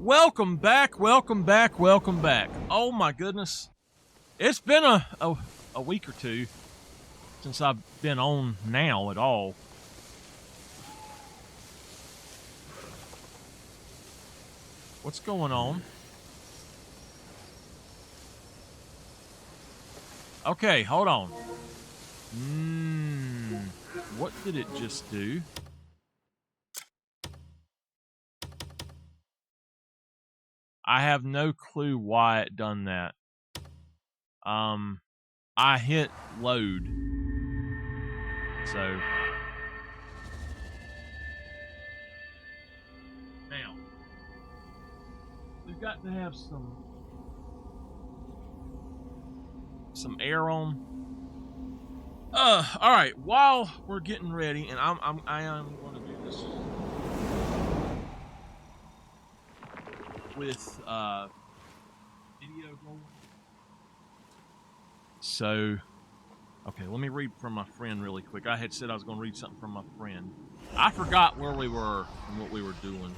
Welcome back, welcome back, welcome back. Oh my goodness. It's been a week or two since I've been on now at all. What's going on? Okay, hold on. What did it just do? I have no clue why it done that. I hit load. So now we've got to have some air on. All right. While we're getting ready, and I am going to do this with video going. So, okay, let me read from my friend really quick. I had said I was going to read something from my friend. I forgot where we were and what we were doing.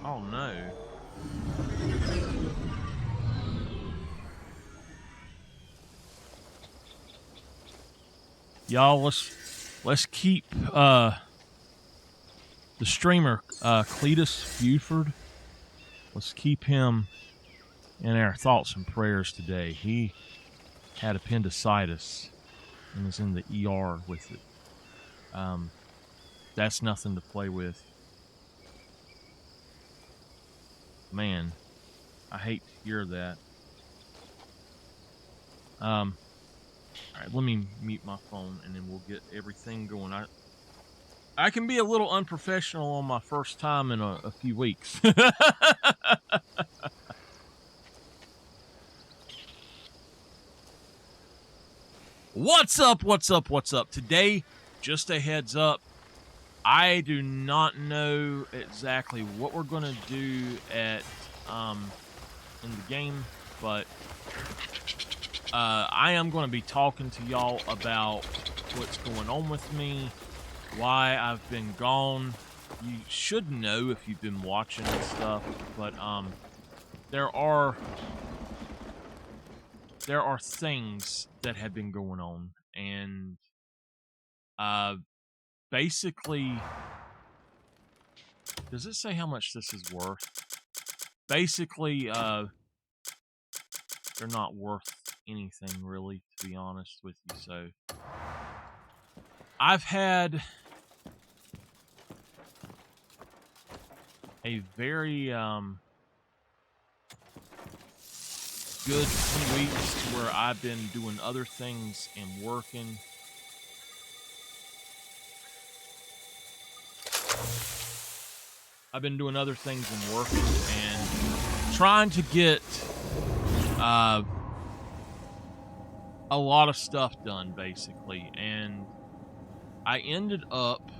Oh no. Y'all, let's keep the streamer Cletus Buford. Let's keep him in our thoughts and prayers today. He had appendicitis and is in the ER with it. That's nothing to play with. Man, I hate to hear that. All right, let me mute my phone and then we'll get everything going. I can be a little unprofessional on my first time in a few weeks. What's up? What's up? What's up? Today, just a heads up, I do not know exactly what we're going to do at in the game, but I am going to be talking to y'all about what's going on with me, why I've been gone. You should know if you've been watching and stuff, but there are things that have been going on, and basically, does it say how much this is worth? Basically, they're not worth anything really, to be honest with you. So I've had a very good few weeks where I've been doing other things and working. I've been doing other things and working and trying to get a lot of stuff done, basically. And I ended up,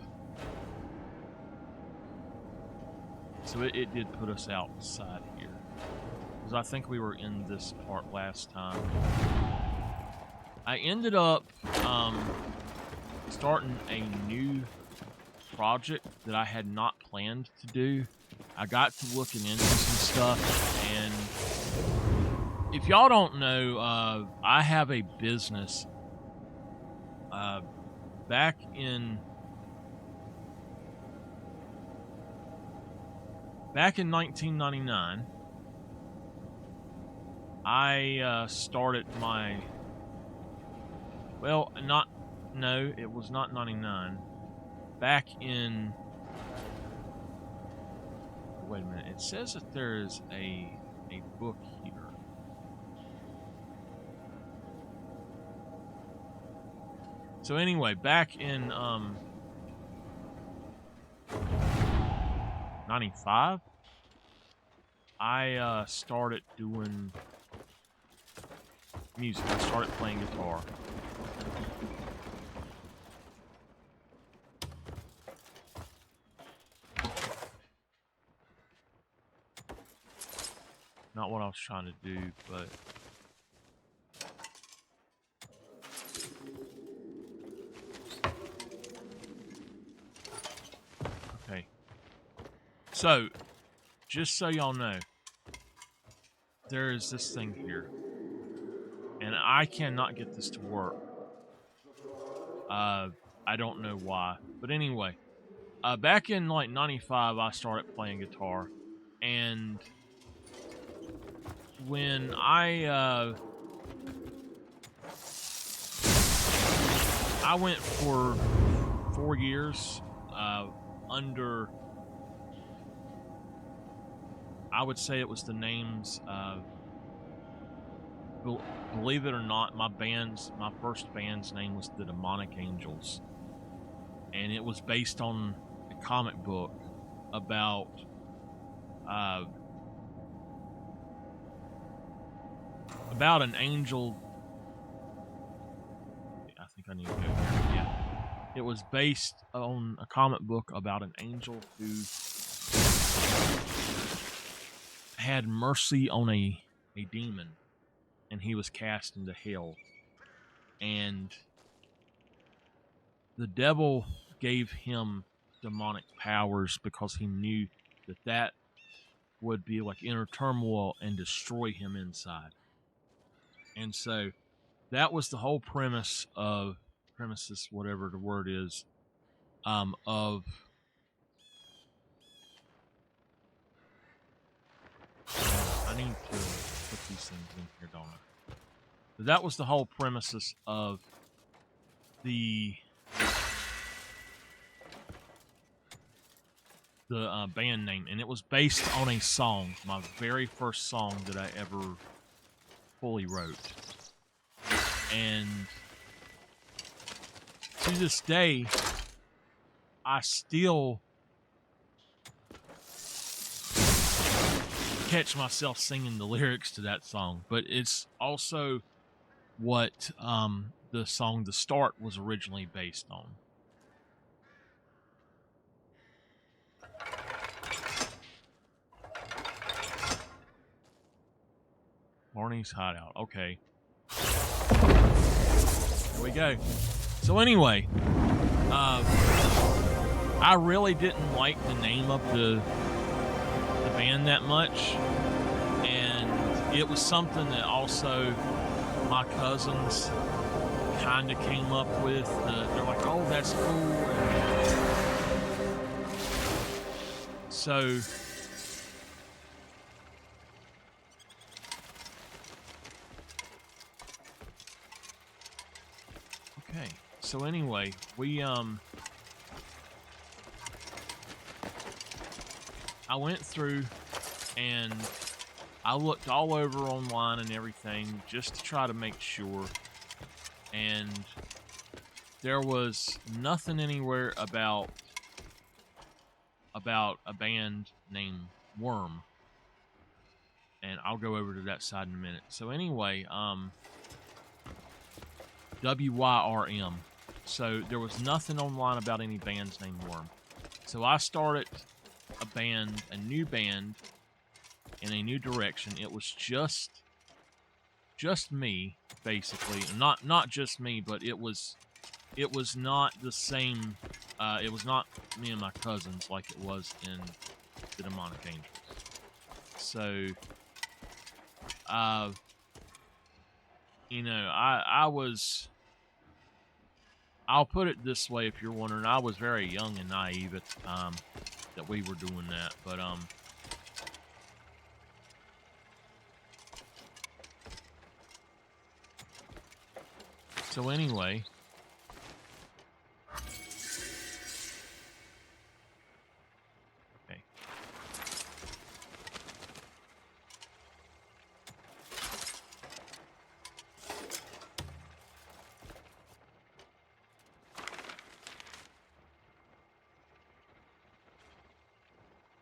so it did put us outside here, because I think we were in this part last time. I ended up starting a new project that I had not planned to do. I got to looking into some stuff, and if y'all don't know, I have a business. Back in 1999, I started my, well, it was not 99. Back in, wait a minute, it says that there is a book here. So anyway, back in 95, I started doing music. I started playing guitar. not what I was trying to do, but... Okay. So, just so y'all know, there is this thing here. And I cannot get this to work. I don't know why. But anyway, back in like 95, I started playing guitar. And when I went for 4 years under, I would say it was the names, believe it or not, my first band's name was the Demonic Angels. And it was based on a comic book about an angel. I think I need to go there. Yeah. It was based on a comic book about an angel who had mercy on a demon, and he was cast into hell. And the devil gave him demonic powers because he knew that would be like inner turmoil and destroy him inside. And so that was the whole premises, whatever the word is, of I need to put these things in here, don't I? But that was the whole premises of the band name, and it was based on a song, my very first song that I ever fully wrote. And to this day, I still catch myself singing the lyrics to that song, but it's also what the song "The Start" was originally based on. Barney's Hideout. Okay. Here we go. So anyway, I really didn't like the name of the band that much, and it was something that also my cousins kind of came up with. They're like, "Oh, that's cool." So okay. So anyway, I went through and I looked all over online and everything just to try to make sure, and there was nothing anywhere about a band named Worm. And I'll go over to that side in a minute. So anyway, WYRM. So there was nothing online about any bands named Worm. So I started a new band in a new direction. It was just me, basically. Not just me, but it was not the same. It was not me and my cousins like it was in the Demonic Angels. So, I'll put it this way, if you're wondering, I was very young and naive at the time that we were doing that, but so anyway, okay.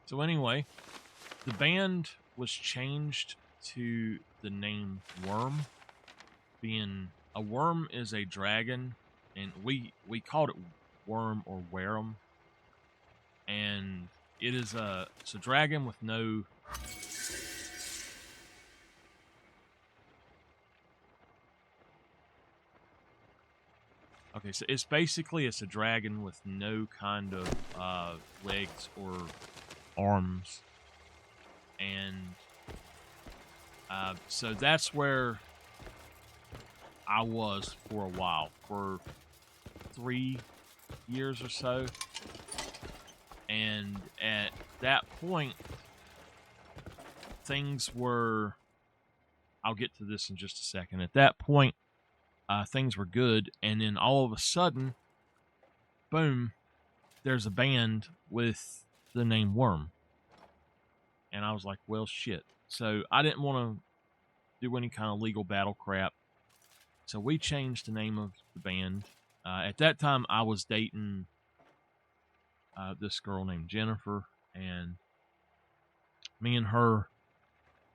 So anyway, the band was changed to the name Worm, being a worm is a dragon, and we called it Worm or Werum, and it's a dragon with no Okay, so it's a dragon with no kind of legs or arms, and so that's where I was for a while, for 3 years or so, and at that point, things were. I'll get to this in just a second. At that point, things were good, and then all of a sudden, boom, there's a band with the name Worm. And I was like, well, shit. So I didn't want to do any kind of legal battle crap. So we changed the name of the band. At that time, I was dating this girl named Jennifer, and me and her,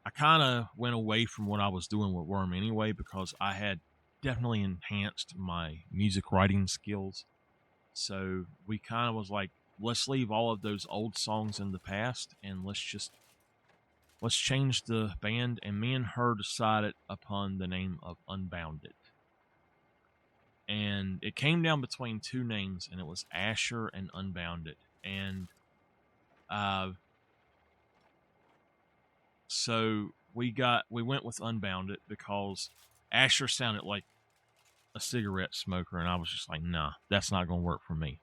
I kind of went away from what I was doing with Worm anyway, because I had definitely enhanced my music writing skills. So we kind of was like, let's leave all of those old songs in the past, and let's change the band. And me and her decided upon the name of Unbounded. And it came down between two names, and it was Asher and Unbounded. And so we went with Unbounded because Asher sounded like a cigarette smoker, and I was just like, nah, that's not going to work for me.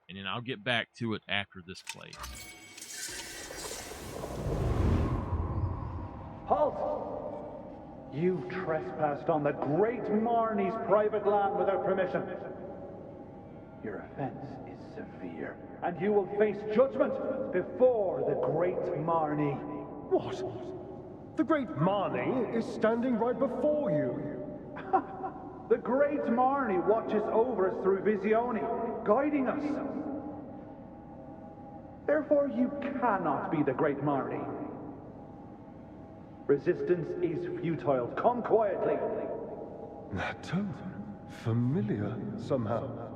And then I'll get back to it after this plays. Halt! You trespassed on the great Marnie's private land without permission. Your offense is severe, and you will face judgment before the great Marnie. What? The great Marnie is standing right before you. The great Marnie watches over us through Visione, guiding us. Therefore, you cannot be the great Marnie. Resistance is futile. Come quietly. That tone, familiar somehow.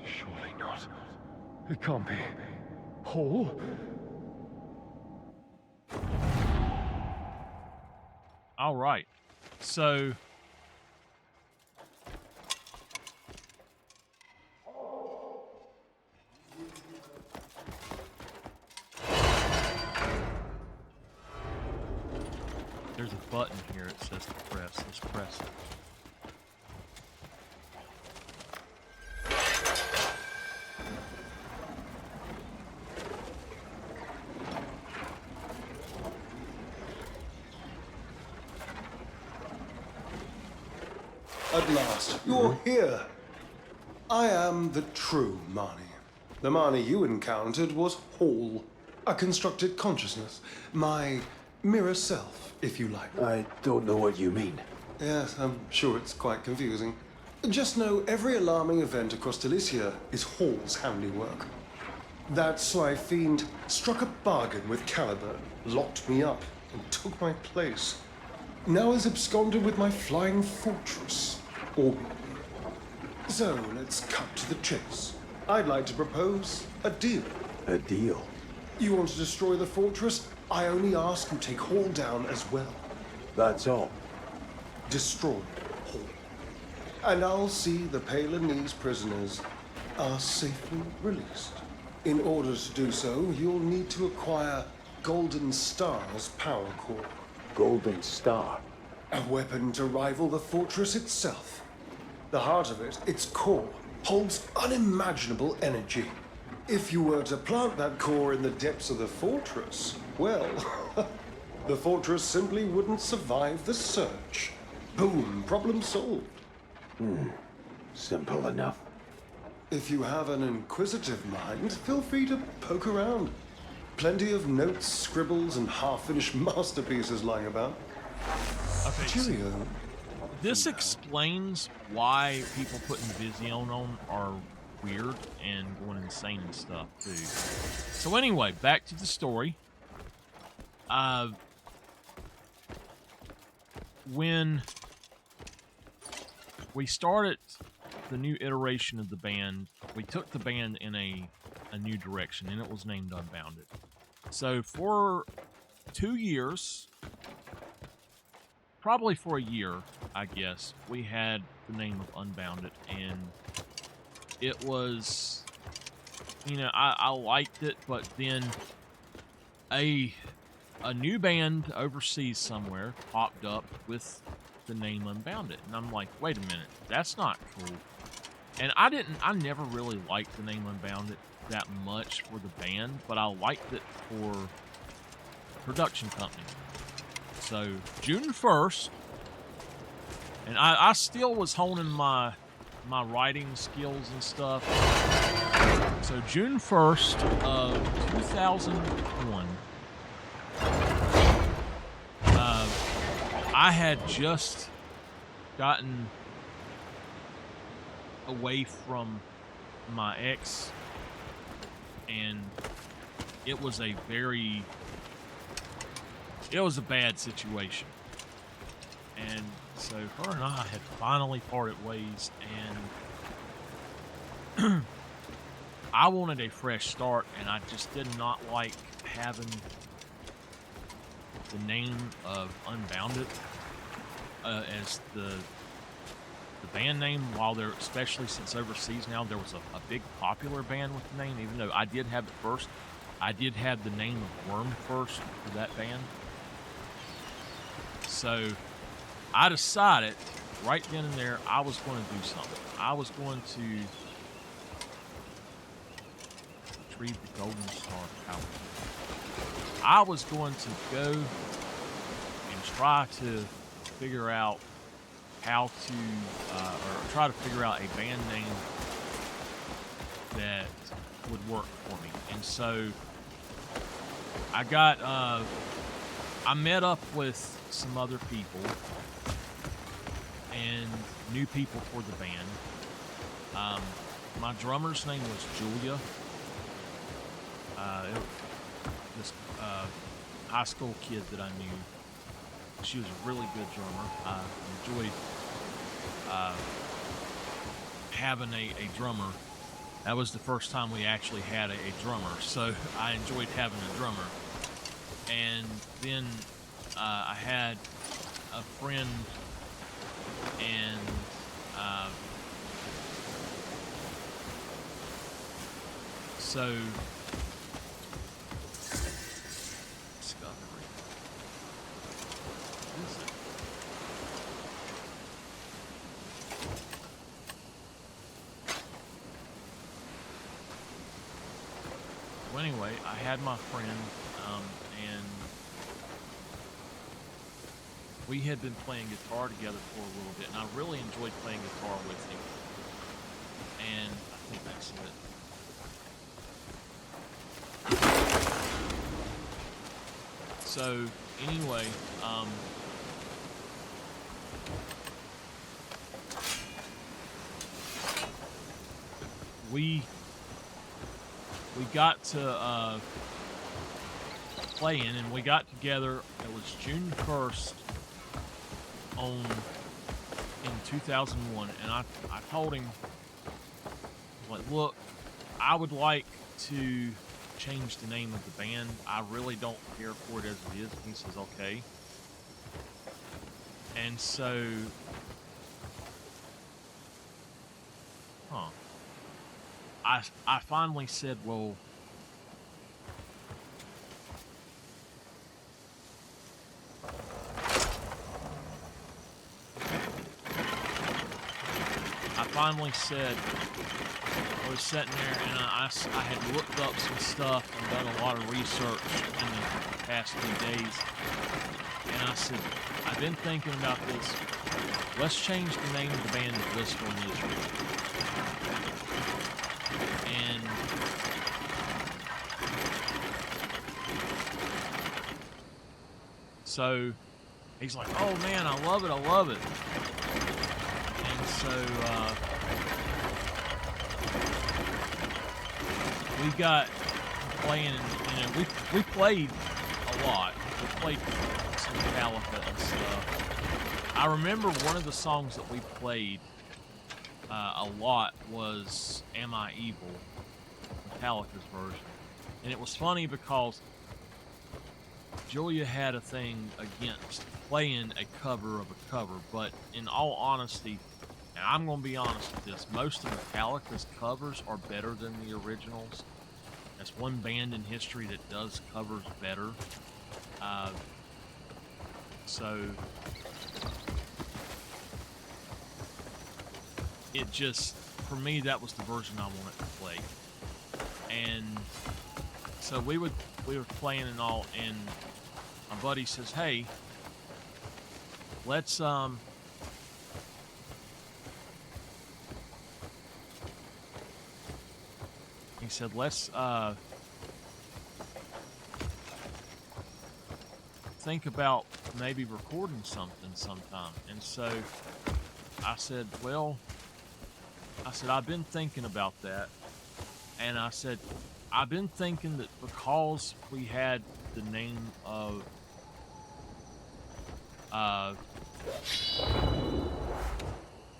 Surely not. It can't be. Hall? All right. So there's a button here it says to press. Let's press it. At last, you're here. I am the true Marnie. The Marnie you encountered was Hall, a constructed consciousness. My mirror self, if you like. I don't know what you mean. Yes, I'm sure it's quite confusing. Just know every alarming event across Delicia is Hall's handiwork. That sly fiend struck a bargain with Caliburn, locked me up, and took my place. Now is absconded with my flying fortress. So, let's cut to the chase. I'd like to propose a deal. A deal? You want to destroy the fortress? I only ask you take Hall down as well. That's all. Destroy Hall. And I'll see the Palanese prisoners are safely released. In order to do so, you'll need to acquire Golden Star's power core. Golden Star? A weapon to rival the fortress itself. The heart of it, its core, holds unimaginable energy. If you were to plant that core in the depths of the fortress, well, the fortress simply wouldn't survive the search. Boom, problem solved. Simple enough. If you have an inquisitive mind, feel free to poke around. Plenty of notes, scribbles, and half-finished masterpieces lying about. Okay, Cheerio. this explains why people putting Visione on are weird and going insane and stuff too. So anyway, back to the story. When we started the new iteration of the band, we took the band in a new direction, and it was named Unbounded. So for 2 years, probably for a year, I guess, we had the name of Unbounded, and it was, you know, I liked it, but then a new band overseas somewhere popped up with the name Unbounded, and I'm like, wait a minute, that's not cool. And I never really liked the name Unbounded that much for the band, but I liked it for production company. So June 1st, and I still was honing my writing skills and stuff. So June 1st of 2001, I had just gotten away from my ex, and it was a bad situation. And so her and I had finally parted ways, and I wanted a fresh start, and I just did not like having the name of Unbounded as the band name, while there, especially since overseas now, there was a big popular band with the name, even though I did have it first. I did have the name of Worm first for that band. So I decided right then and there I was going to do something. I was going to retrieve the Golden Star Power. I was going to go and try to figure out how to, or try to figure out a band name that would work for me. And so I got, I met up with some other people and new people for the band. My drummer's name was Julia. This high school kid that I knew. She was a really good drummer. I enjoyed having a drummer. That was the first time we actually had a drummer, so I enjoyed having a drummer. And then I had a friend, and so discovery. What is it? Well, anyway, I had my friend, and we had been playing guitar together for a little bit, and I really enjoyed playing guitar with him. And I think that's it. So, anyway, we got to playing, and we got together. It was June 1st in 2001, and I told him, like, look, I would like to change the name of the band. I really don't care for it as it is. He says, okay. And so, I finally said, well, I was sitting there, and I had looked up some stuff and done a lot of research in the past few days. And I said, I've been thinking about this. Let's change the name of the band to Blissful Misery. And so he's like, oh man, I love it. And so we got playing, you know, we played a lot. We played some Metallica and stuff. I remember one of the songs that we played a lot was Am I Evil, Metallica's version. And it was funny because Julia had a thing against playing a cover of a cover, but in all honesty, And I'm going to be honest with this. Most of Metallica's covers are better than the originals. That's one band in history that does covers better. So it just, for me, that was the version I wanted to play. And so we were playing and all, and my buddy says, "Hey, let's he said, let's think about maybe recording something sometime." And so I said, "Well," I said, "I've been thinking about that." And I said, "I've been thinking that because we had the name of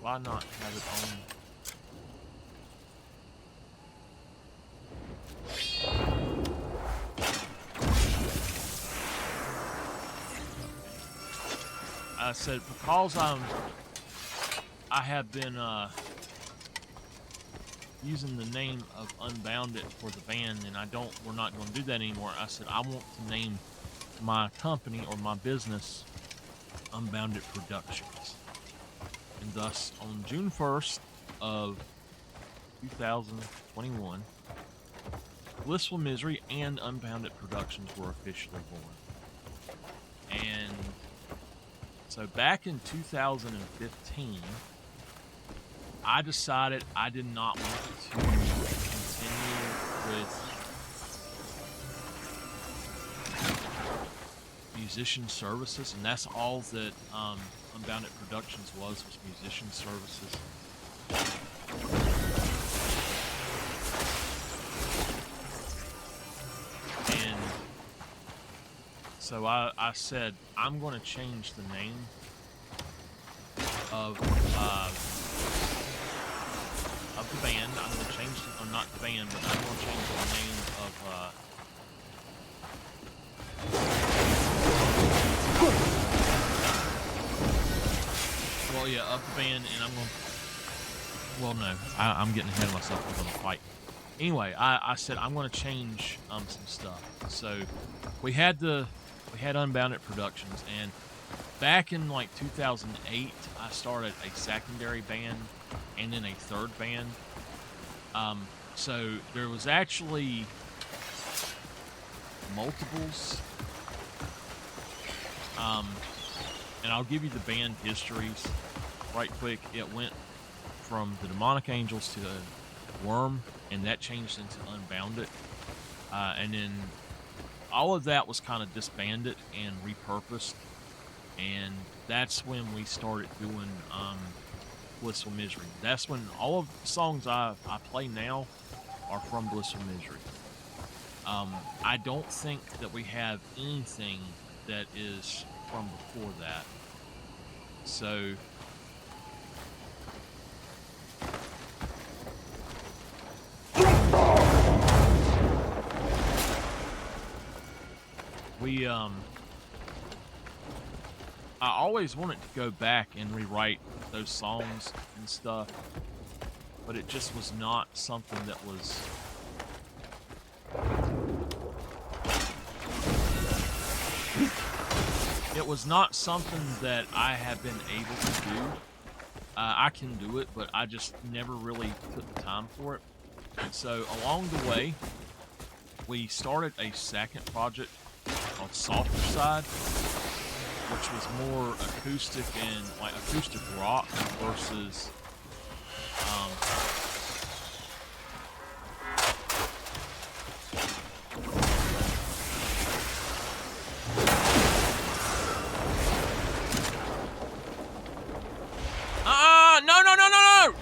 why not have it on?" I said, because I have been using the name of Unbounded for the band, and we're not going to do that anymore. I said, I want to name my company or my business Unbounded Productions. And thus, on June 1st of 2021, Blissful Misery and Unbounded Productions were officially born. And so back in 2015, I decided I did not want to continue with musician services, and that's all that Unbounded Productions was musician services. And so I said, I'm going to change the name of the band. I'm going to change, or not the band, but I'm going to change the name of of the band, and I'm going to, well, no, I'm getting ahead of myself. We're going to fight. Anyway, I said I'm going to change some stuff. So we had Unbounded Productions, and back in like 2008, I started a secondary band and then a third band. So there was actually multiples. And I'll give you the band histories right quick. It went from the Demonic Angels to Worm, and that changed into Unbounded. And then all of that was kind of disbanded and repurposed. And that's when we started doing Blissful Misery. That's when all of the songs I play now are from Blissful Misery. I don't think that we have anything that is from before that. So we I always wanted to go back and rewrite those songs and stuff, but it just was not something that was not something that I have been able to do. I can do it, but I just never really took the time for it. And so along the way, we started a second project called Softer Side, which was more acoustic and like acoustic rock versus no!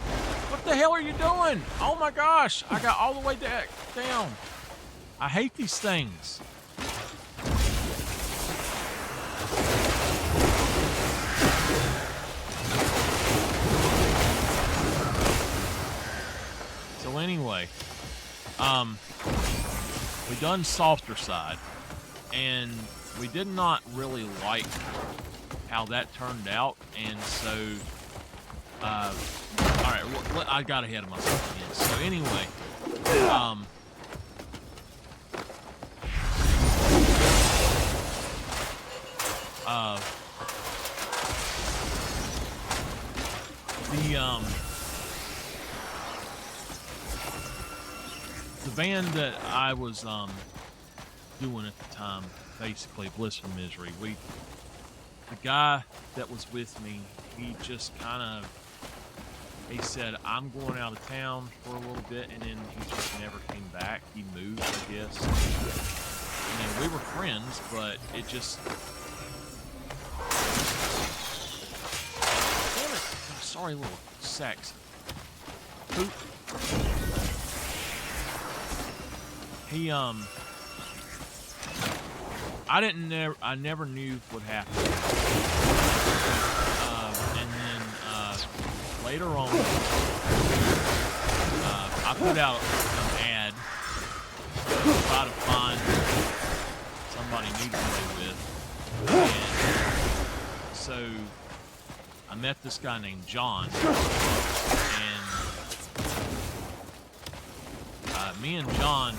What the hell are you doing? Oh my gosh, I got all the way down. I hate these things. So anyway, we done Softer Side, and we did not really like how that turned out, and so All right, well, I got ahead of myself again. So anyway, the band that I was doing at the time, basically Blissful Misery, the guy that was with me, he just kind of, he said, I'm going out of town for a little bit, and then he just never came back. He moved, I guess. And we were friends, but it just, damn it, I'm sorry, little sex. Poop. He, I never knew what happened. And then, later on, I put out an ad to try to find somebody new to play with. And so I met this guy named John, and me and John,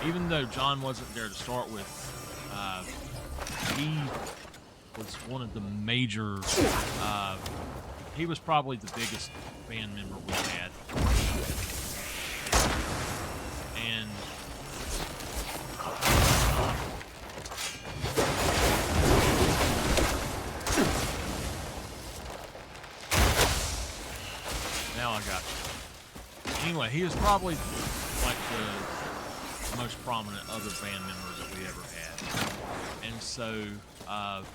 even though John wasn't there to start with, he was one of the major, he was probably the biggest band member we had. And now I got you. Anyway, he was probably like the most prominent other band member that we ever had. And so, I'm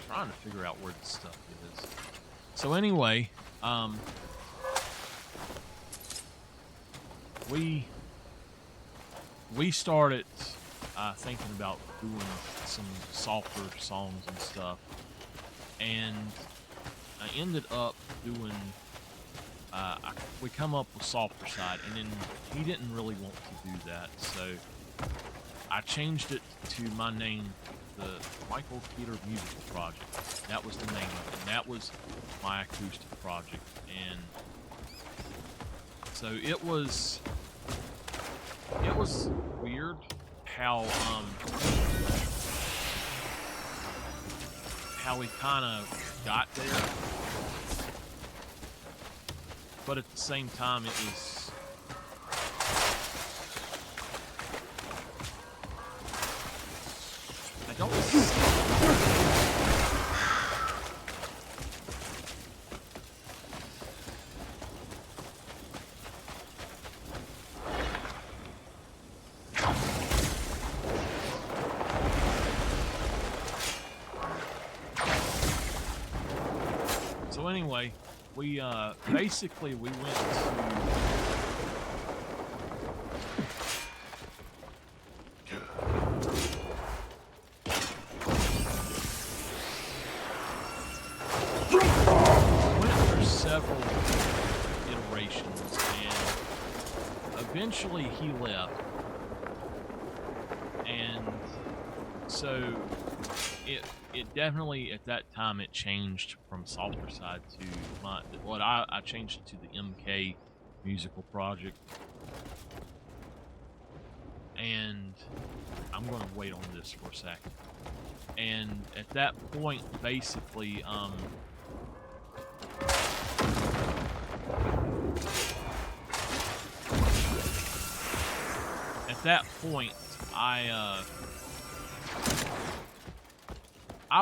trying to figure out where this stuff is. So anyway, we started thinking about doing some softer songs and stuff, and I ended up doing. We come up with Softer Side, and then he didn't really want to do that, so I changed it to my name, the MichaelTheArch Musical Project. That was the name of it, and that was my acoustic project. And so it was weird how we kind of got there. But at the same time, it was... I don't... So anyway, we basically we went through several iterations, and eventually he left, and so it definitely, at that time, it changed from Softer Side to I changed it to the MK Musical Project. And I'm going to wait on this for a second. And at that point, basically, at that point, I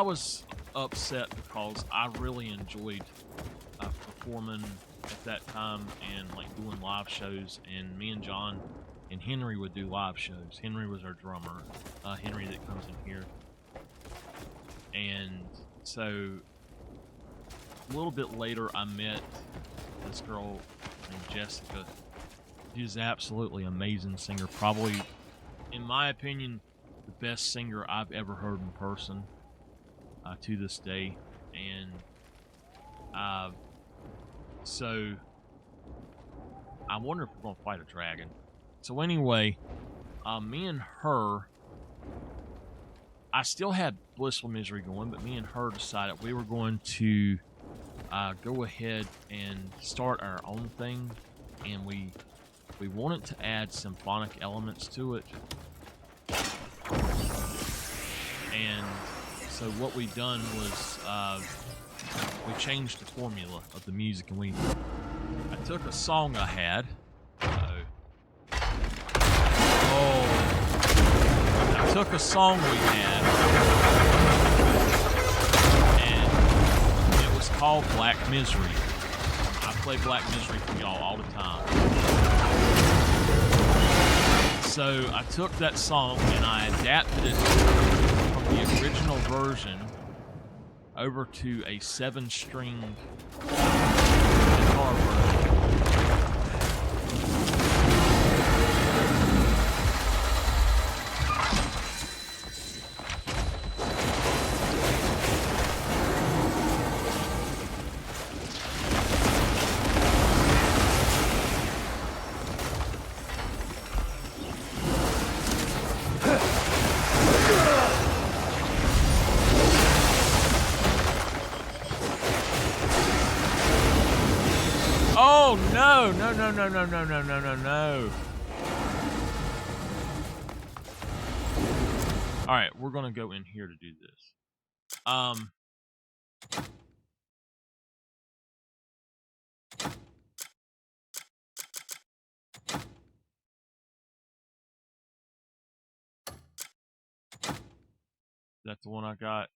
was upset because I really enjoyed performing at that time and like doing live shows, and me and John and Henry would do live shows. Henry was our drummer, Henry that comes in here. And so a little bit later I met this girl named Jessica. She's an absolutely amazing singer, probably, in my opinion, the best singer I've ever heard in person. To this day. And so I wonder if we're going to fight a dragon. So anyway, me and her, I still had Blissful Misery going, but me and her decided we were going to go ahead and start our own thing, and we wanted to add symphonic elements to it. And so what we done was we changed the formula of the music, and I took a song I had. I took a song we had, and it was called Black Misery. I play Black Misery for y'all all the time. So I took that song and I adapted it from the original version over to a 7-string guitar version. Oh, no. All right, we're going to go in here to do this. That's the one I got.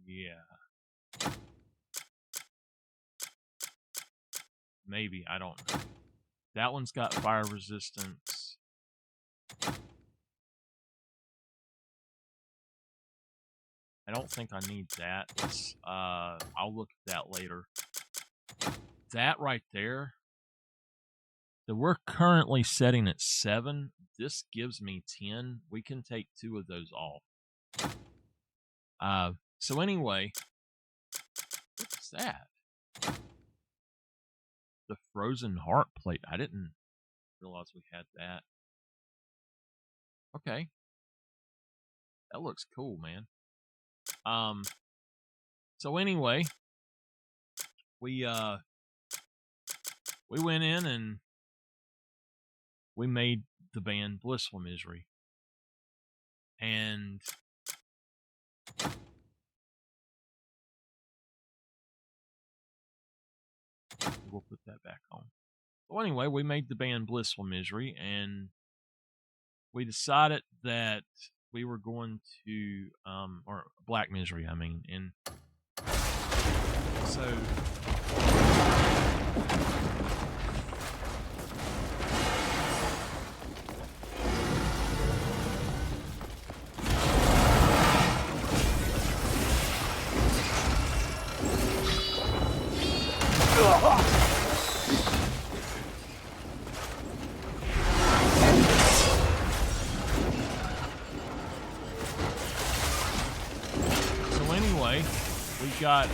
Yeah. Maybe, I don't know. That one's got fire resistance. I don't think I need that. I'll look at that later. That right there. So we're currently setting at 7. This gives me 10. We can take 2 of those off. So anyway, what's that? The frozen heart plate. I didn't realize we had that. Okay. That looks cool, man. So anyway, we went in and we made the band Blissful Misery. And we'll put that back on. So anyway, we made the band Blissful Misery, and we decided that we were going to, or Black Misery, I mean, and so anyway, we got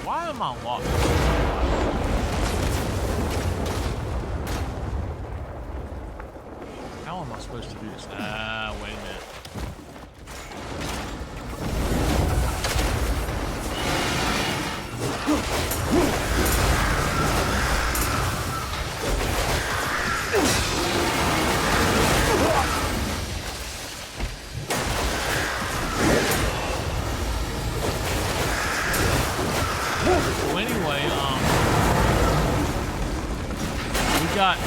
why am I locked? How am I supposed to do this? Wait a minute. So anyway, we got to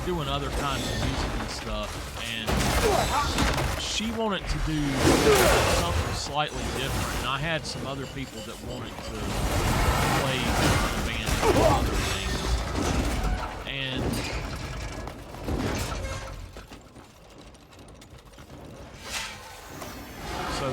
doing other kinds of music and stuff, and she wanted to do something slightly different, and I had some other people that wanted to play the band and do other things, and so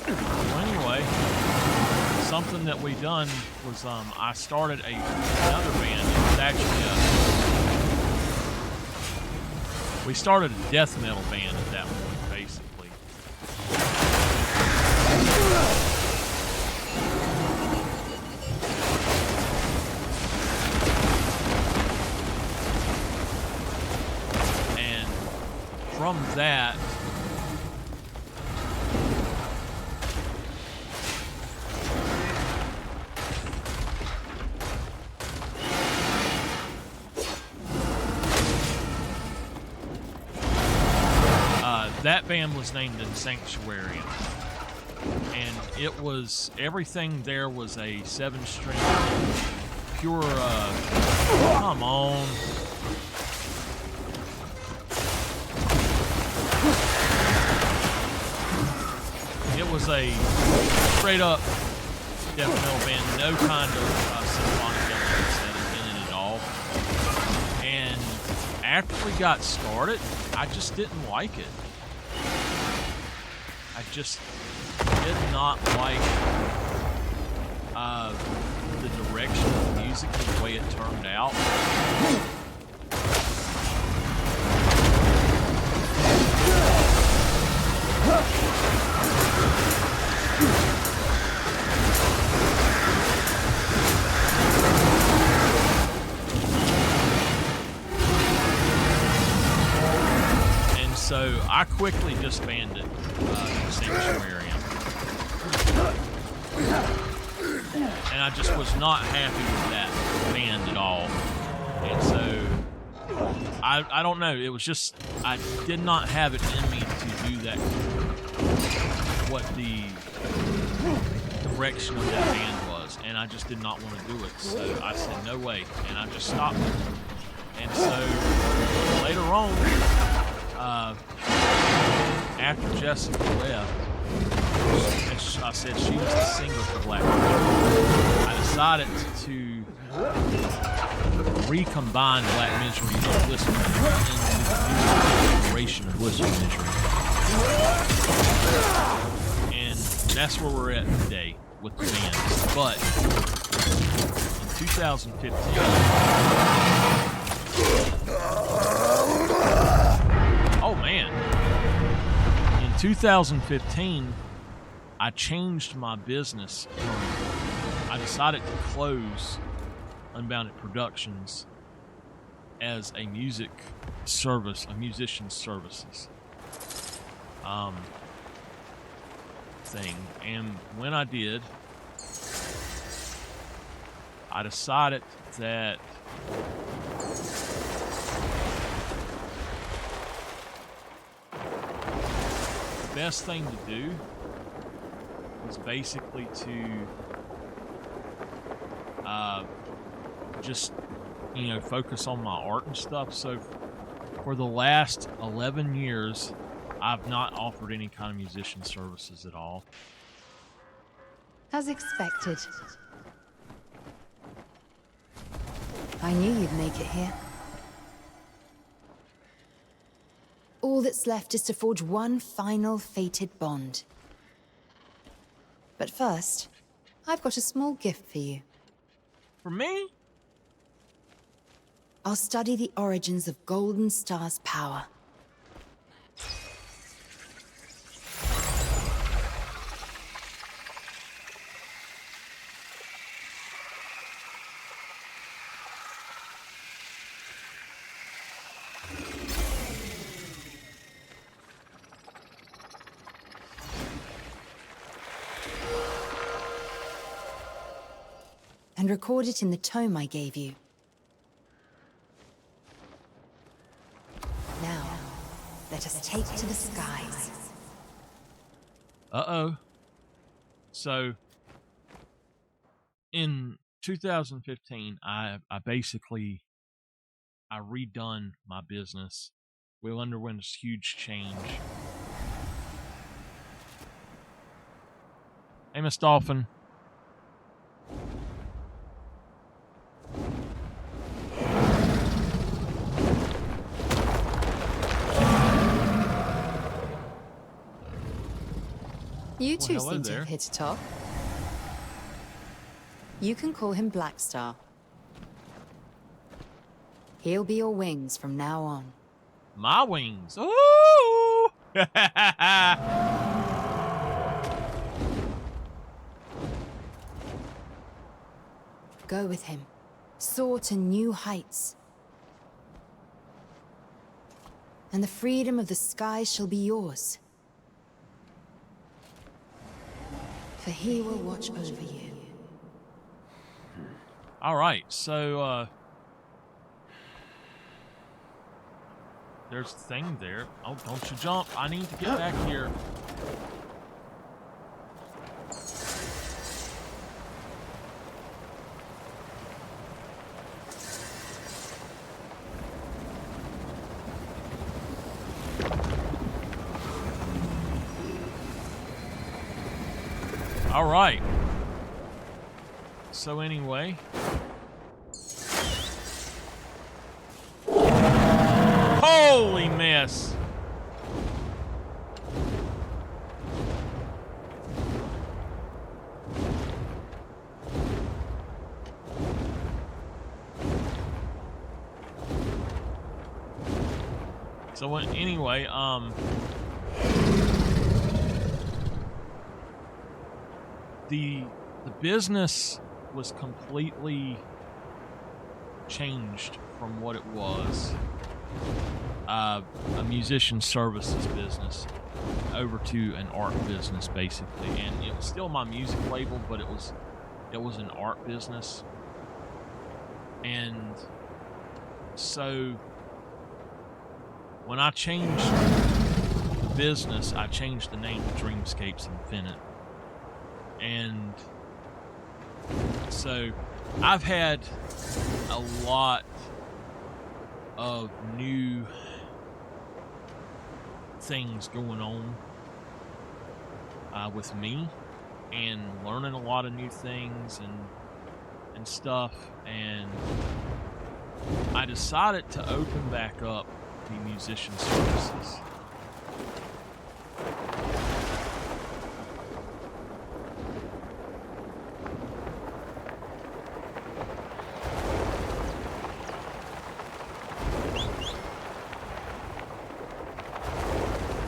Well, anyway, something that we done was I started another band. It was actually we started a death metal band at that point, basically. And from that, that band was named in Sanctuary, and it was, everything there was a 7-string pure, come on. It was a straight up death metal band, no kind of symphonic elements in it at all. And after we got started, I just didn't like it. I just did not like the direction of the music and the way it turned out. And so I quickly disbanded Sanctuary, and I just was not happy with that band at all. And so I don't know, it was just, I did not have it in me to do that, what the direction of that band was, and I just did not want to do it. So I said no way, and I just stopped it. And so later on, after Jessica left, and I said she was the singer for Black Misery, I decided to recombine Black Misery and Blister Misery into the generation of Blister Misery. And that's where we're at today with the bands. But in 2015, oh man. In 2015, I changed my business. I decided to close Unbounded Productions as a music service, a musician services thing. And when I did, I decided that the best thing to do was basically to just, you know, focus on my art and stuff. So for the last 11 years, I've not offered any kind of musician services at all. As expected. I knew you'd make it here. All that's left is to forge one final fated bond. But first, I've got a small gift for you. For me? I'll study the origins of Golden Star's power. And record it in the tome I gave you. Now, let us take to the skies. Uh-oh. So, in 2015, I basically redone my business. We underwent this huge change. Hey, Miss Dolphin. You Well, two hello seem to there. have hit it off. You can call him Blackstar. He'll be your wings from now on. My wings. Ooh! Go with him. Soar to new heights. And the freedom of the sky shall be yours. For he will watch over you. All right, so there's a thing there. Oh, don't you jump. I need to get back here. All right. So anyway, holy mess. So anyway, the business was completely changed from what it was. A musician services business over to an art business, basically, and it was still my music label, but it was an art business. And so when I changed the business, I changed the name to Dreamscapes Infinite. And so I've had a lot of new things going on with me, and learning a lot of new things and stuff, and I decided to open back up the musician services.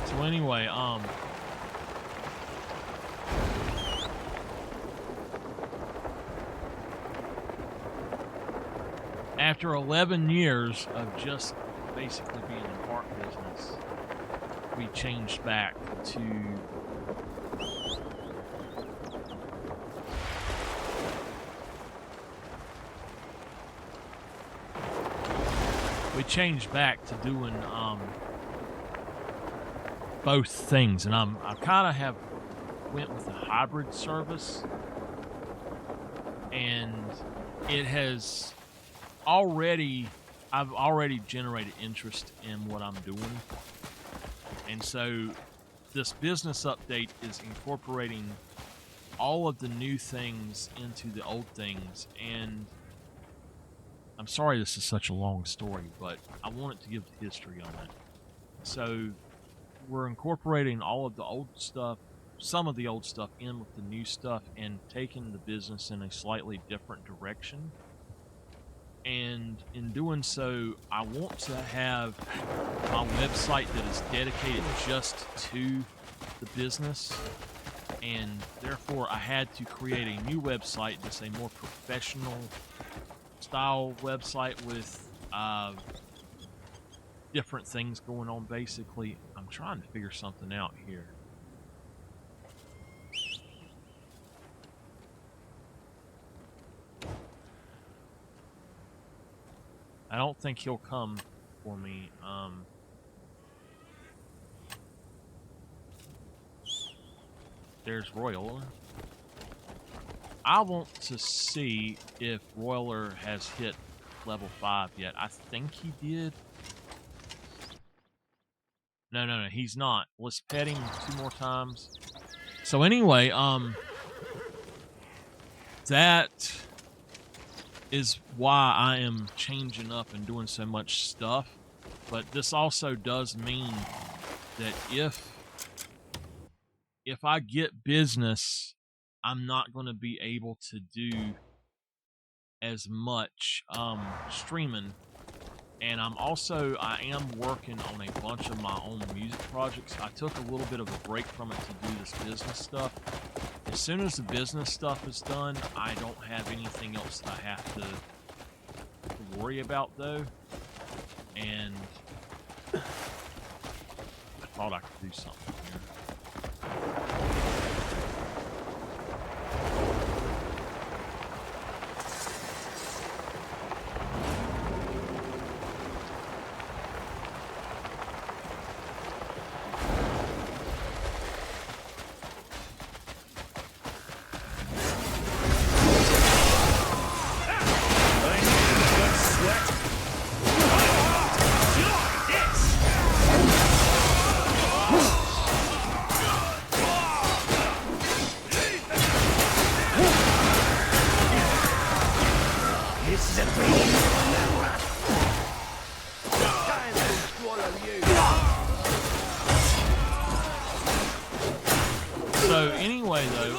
So anyway, after 11 years of just basically being an art business, we changed back to doing both things, and I kind of have went with a hybrid service, and it has I've already generated interest in what I'm doing. And so this business update is incorporating all of the new things into the old things. And I'm sorry this is such a long story, but I wanted to give the history on it. So we're incorporating all of the old stuff, some of the old stuff in with the new stuff, and taking the business in a slightly different direction. And in doing so, I want to have my website that is dedicated just to the business, and therefore I had to create a new website that's a more professional style website with different things going on. Basically, I'm trying to figure something out here. I don't think he'll come for me. There's Royal. I want to see if Royler has hit level 5 yet. I think he did. No, he's not. Let's pet him 2 more times. So anyway, that is why I am changing up and doing so much stuff. But this also does mean that if I get business, I'm not going to be able to do as much streaming. And I am working on a bunch of my own music projects. I took a little bit of a break from it to do this business stuff. As soon as the business stuff is done, I don't have anything else that I have to worry about, though. And I thought I could do something here. So anyway, though,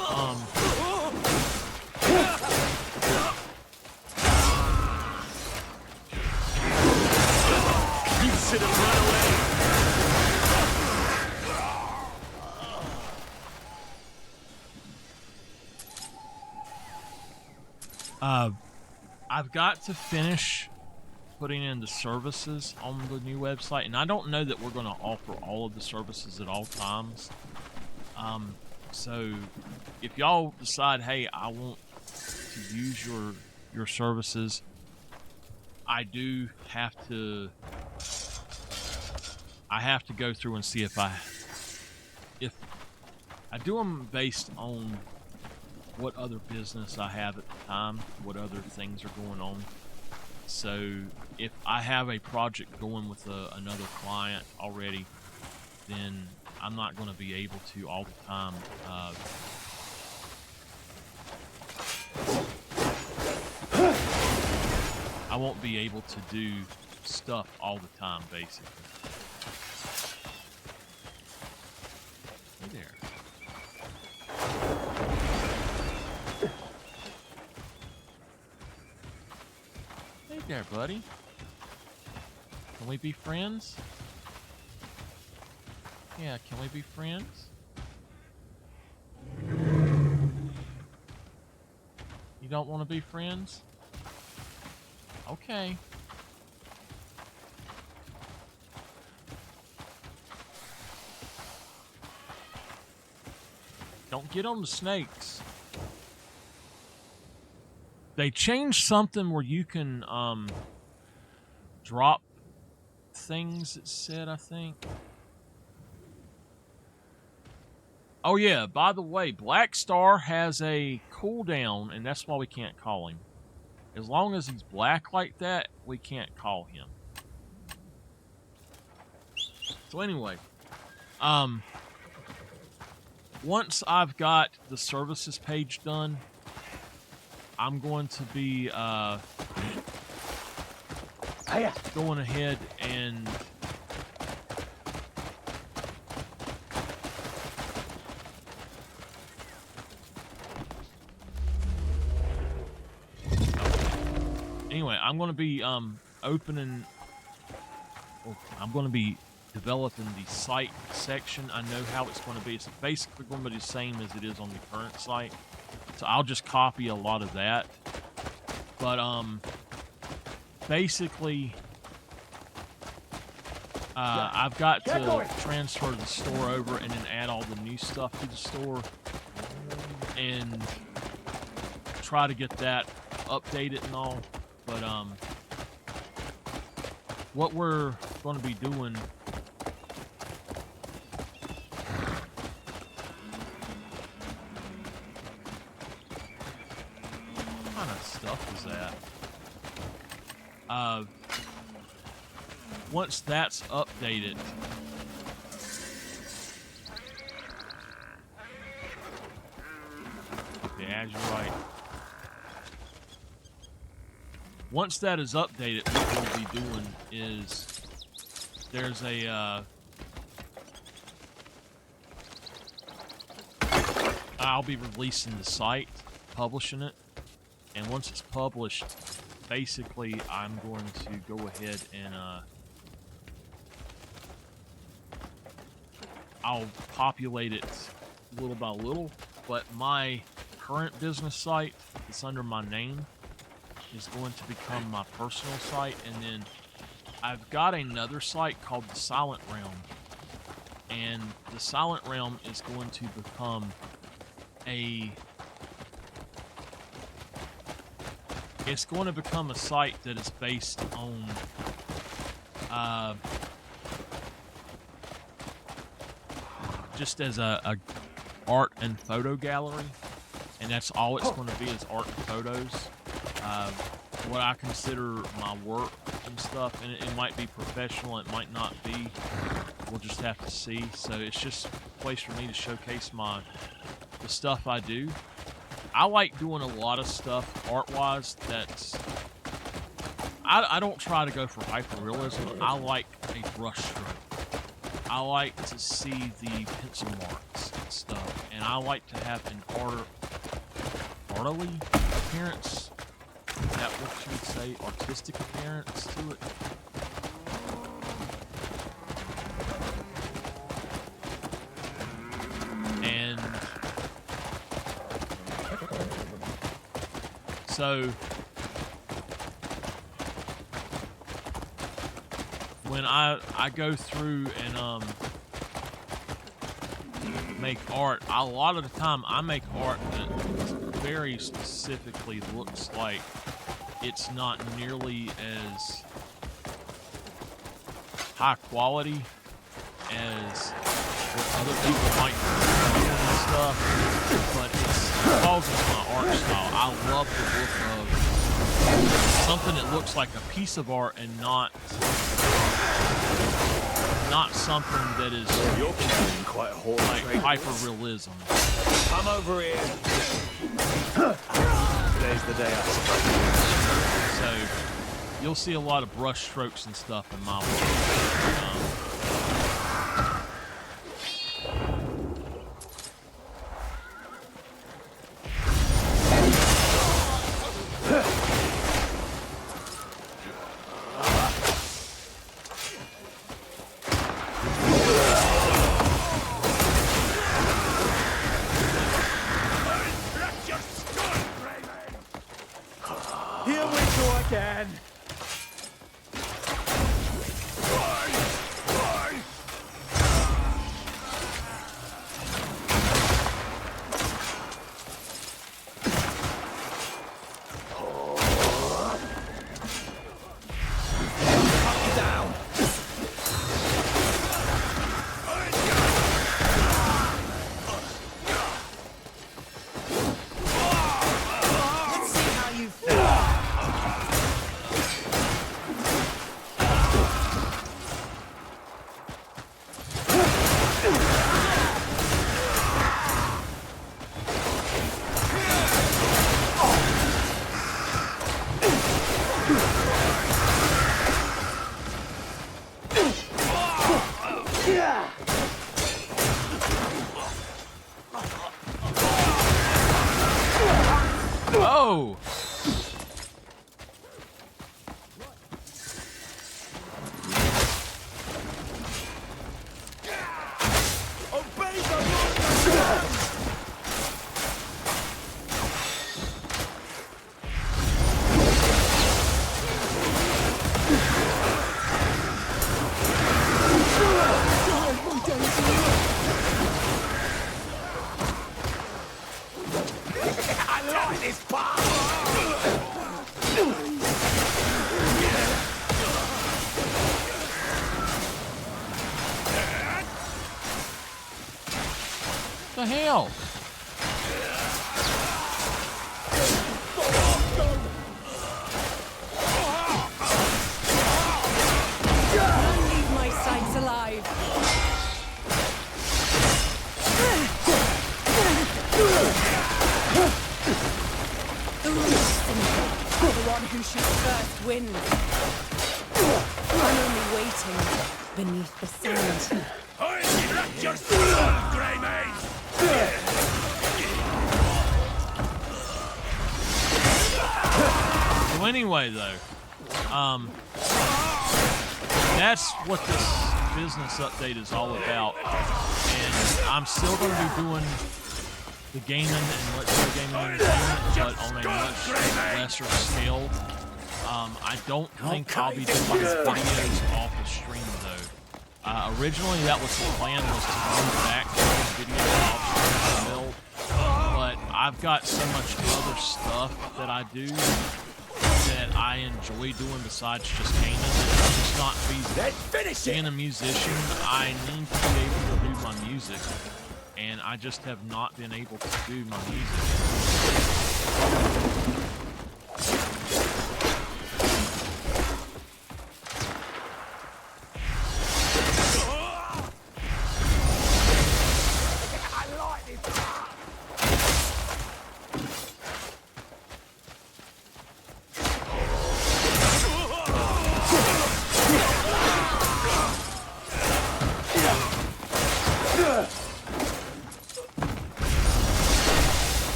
You should have run away. I've got to finish putting in the services on the new website, and I don't know that we're going to offer all of the services at all times. So if y'all decide, hey, I want to use your services, I have to go through and see if I do them based on what other business I have at the time, what other things are going on. So if I have a project going with another client already, then I'm not going to be able to all the time. I won't be able to do stuff all the time, basically. Hey there. Hey there, buddy. Can we be friends? Yeah, can we be friends? You don't want to be friends? Okay. Don't get on the snakes. They changed something where you can drop things, it said, I think. Oh yeah, by the way, Black Star has a cooldown, and that's why we can't call him. As long as he's black like that, we can't call him. So anyway, once I've got the services page done, I'm going to be going ahead and anyway, I'm going to be opening, or I'm going to be developing the site section. I know how it's going to be. It's basically going to be the same as it is on the current site. So I'll just copy a lot of that. But basically, I've got to transfer the store over and then add all the new stuff to the store and try to get that updated and all. But what we're going to be doing, what kind of stuff is that? Once that's updated, the Azure right. Once that is updated, what we'll be doing is there's a I'll be releasing the site, publishing it, and once it's published, basically I'm going to go ahead and I'll populate it little by little, but my current business site that's under my name is going to become my personal site, and then I've got another site called the Silent Realm, and the Silent Realm is going to become it's going to become a site that is based on just as a art and photo gallery, and that's all it's going to be is art and photos. What I consider my work and stuff, and it might be professional, it might not be. We'll just have to see. So it's just a place for me to showcase the stuff I do. I like doing a lot of stuff art-wise that's... I don't try to go for hyper-realism. I like a brush stroke. I like to see the pencil marks and stuff. And I like to have an artily appearance. Is that what you would say? Artistic appearance to it. And so when I go through and make art, a lot of the time I make art that very specifically looks like it's not nearly as high quality as what other people might do and stuff, but it's because of my art style. I love the look of something that looks like a piece of art and not something that is You're carrying quite a horse like hyper-realism. Come over here. Today's the day, I suppose. So you'll see a lot of brush strokes and stuff in my work. Here we go again. Oh! What the hell? Leave my sights alive. The rules simple. The one who shoots first wins. I'm only waiting beneath the sand. Your sword, Greymane! anyway, though, that's what this business update is all about. And I'm still going to be doing the gaming and Let's Go Gaming Entertainment, but on a much lesser scale. I don't think I'll be doing videos off the stream, though. Originally, that was the plan, was to move back to doing videos off stream as well. But I've got so much other stuff that I do that I enjoy doing besides just gaming. It's just not feasible. Being a musician, I need to be able to do my music, and I just have not been able to do my music.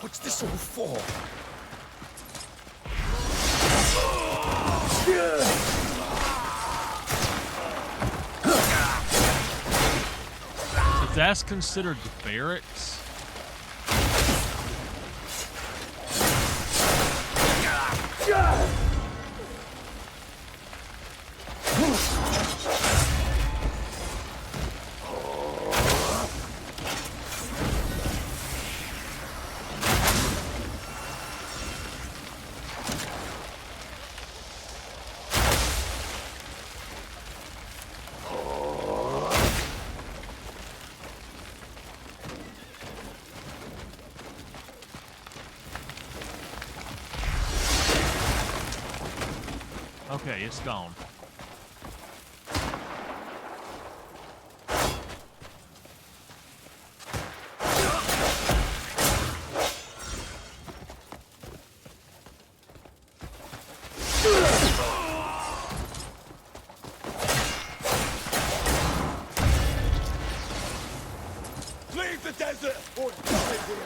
What's this all for? If that's considered the barracks, okay, it's gone. Leave the desert or die here.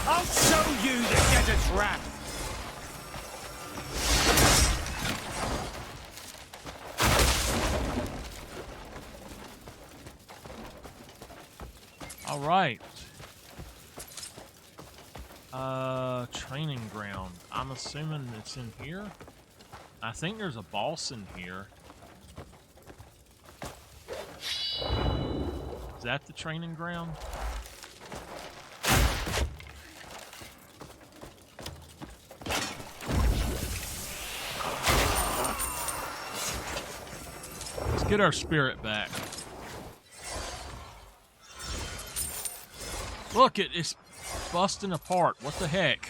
I'll show you the desert's wrath. All right. Training ground. I'm assuming it's in here. I think there's a boss in here. Is that the training ground? Let's get our spirit back. Look, it's busting apart. What the heck?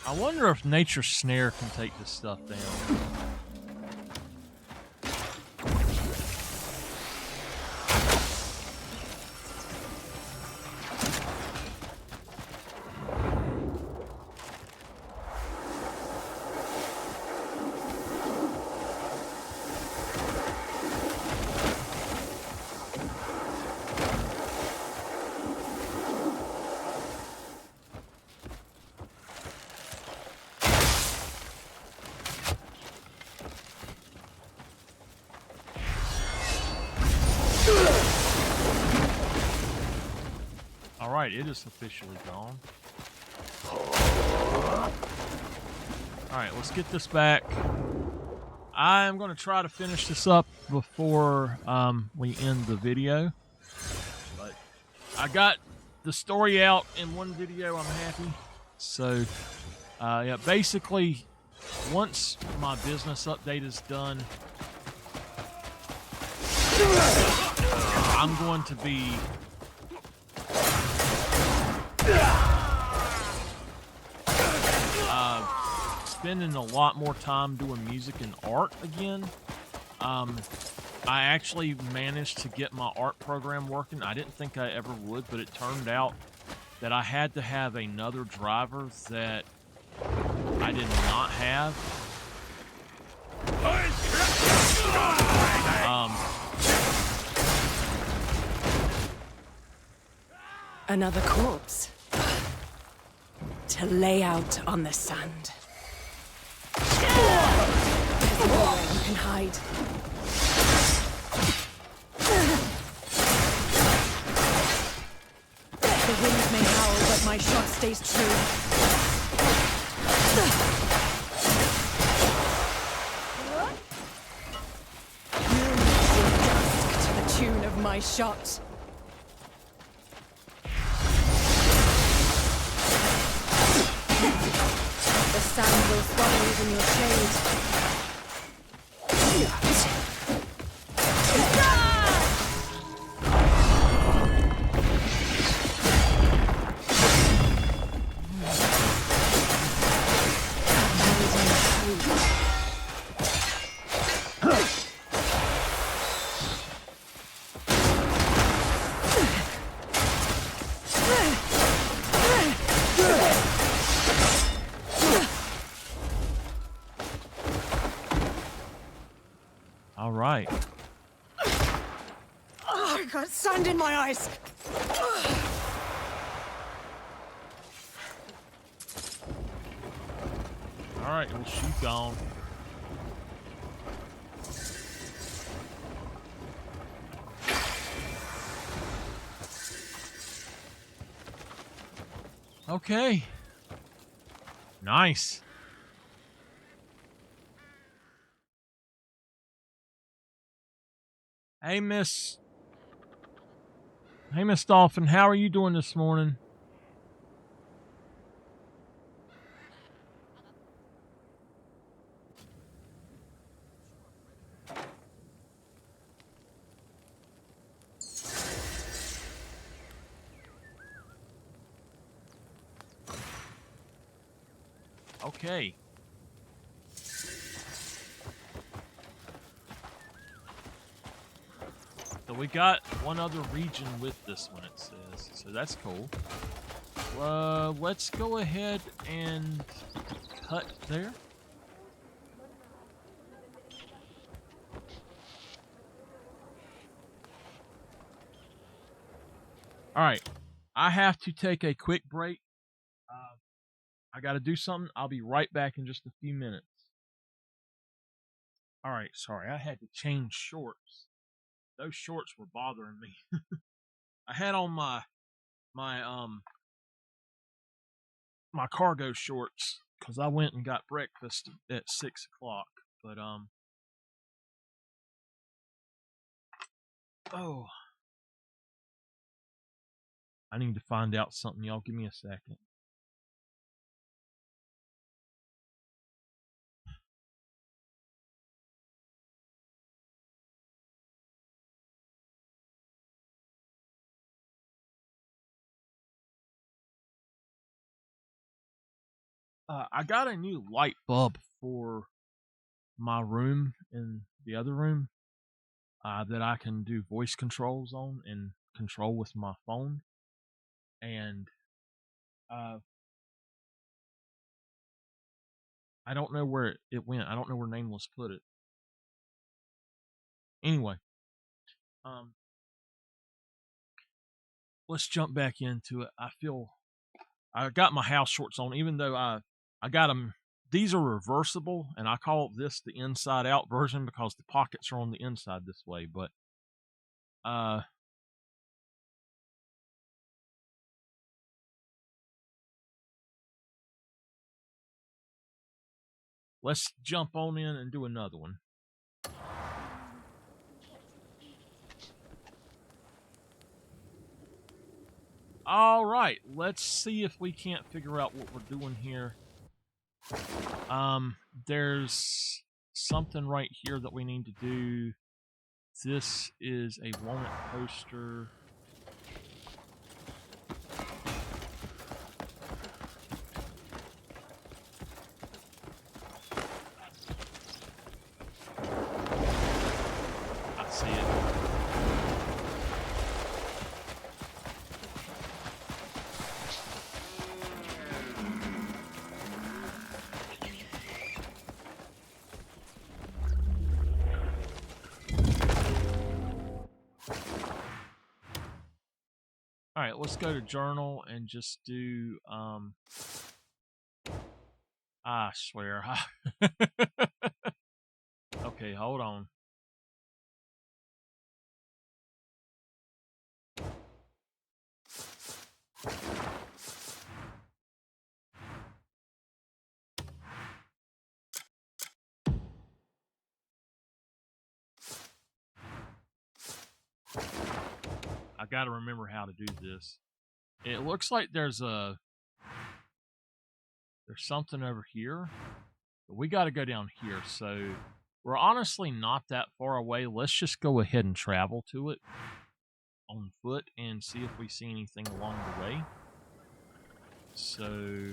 I wonder if Nature's Snare can take this stuff down. Alright, it is officially gone. Alright, let's get this back. I am going to try to finish this up before we end the video. But I got the story out in one video. I'm happy. So, yeah, basically, once my business update is done, I'm going to be spending a lot more time doing music and art again. I actually managed to get my art program working. I didn't think I ever would, but it turned out that I had to have another driver that I did not have. Another corpse. To lay out on the sand. There's nowhere you can hide. The wind may howl, but my shot stays true. Dusk to the tune of my shot. The sand will swallow even your shade. All right. Oh, I got sand in my eyes. All right, well, she's gone. Okay. Nice. Hey, Miss Dolphin, how are you doing this morning? Okay. So we got one other region with this one, it says. So that's cool. Let's go ahead and cut there. Alright. I have to take a quick break. I gotta do something. I'll be right back in just a few minutes. Alright, sorry. I had to change shorts. Those shorts were bothering me. I had on my cargo shorts because I went and got breakfast at 6 o'clock. But oh, I need to find out something. Y'all give me a second. I got a new light bulb for my room in the other room that I can do voice controls on and control with my phone. And I don't know where it went. I don't know where Nameless put it. Anyway, let's jump back into it. I got my house shorts on, even though I got them. These are reversible, and I call this the inside out version because the pockets are on the inside this way. But let's jump on in and do another one. All right, let's see if we can't figure out what we're doing here. There's something right here that we need to do. This is a walnut poster. I see it. All right, let's go to journal and just do, I swear. Okay, hold on. I gotta remember how to do this. It looks like there's something over here. But we gotta go down here, so we're honestly not that far away. Let's just go ahead and travel to it on foot and see if we see anything along the way. So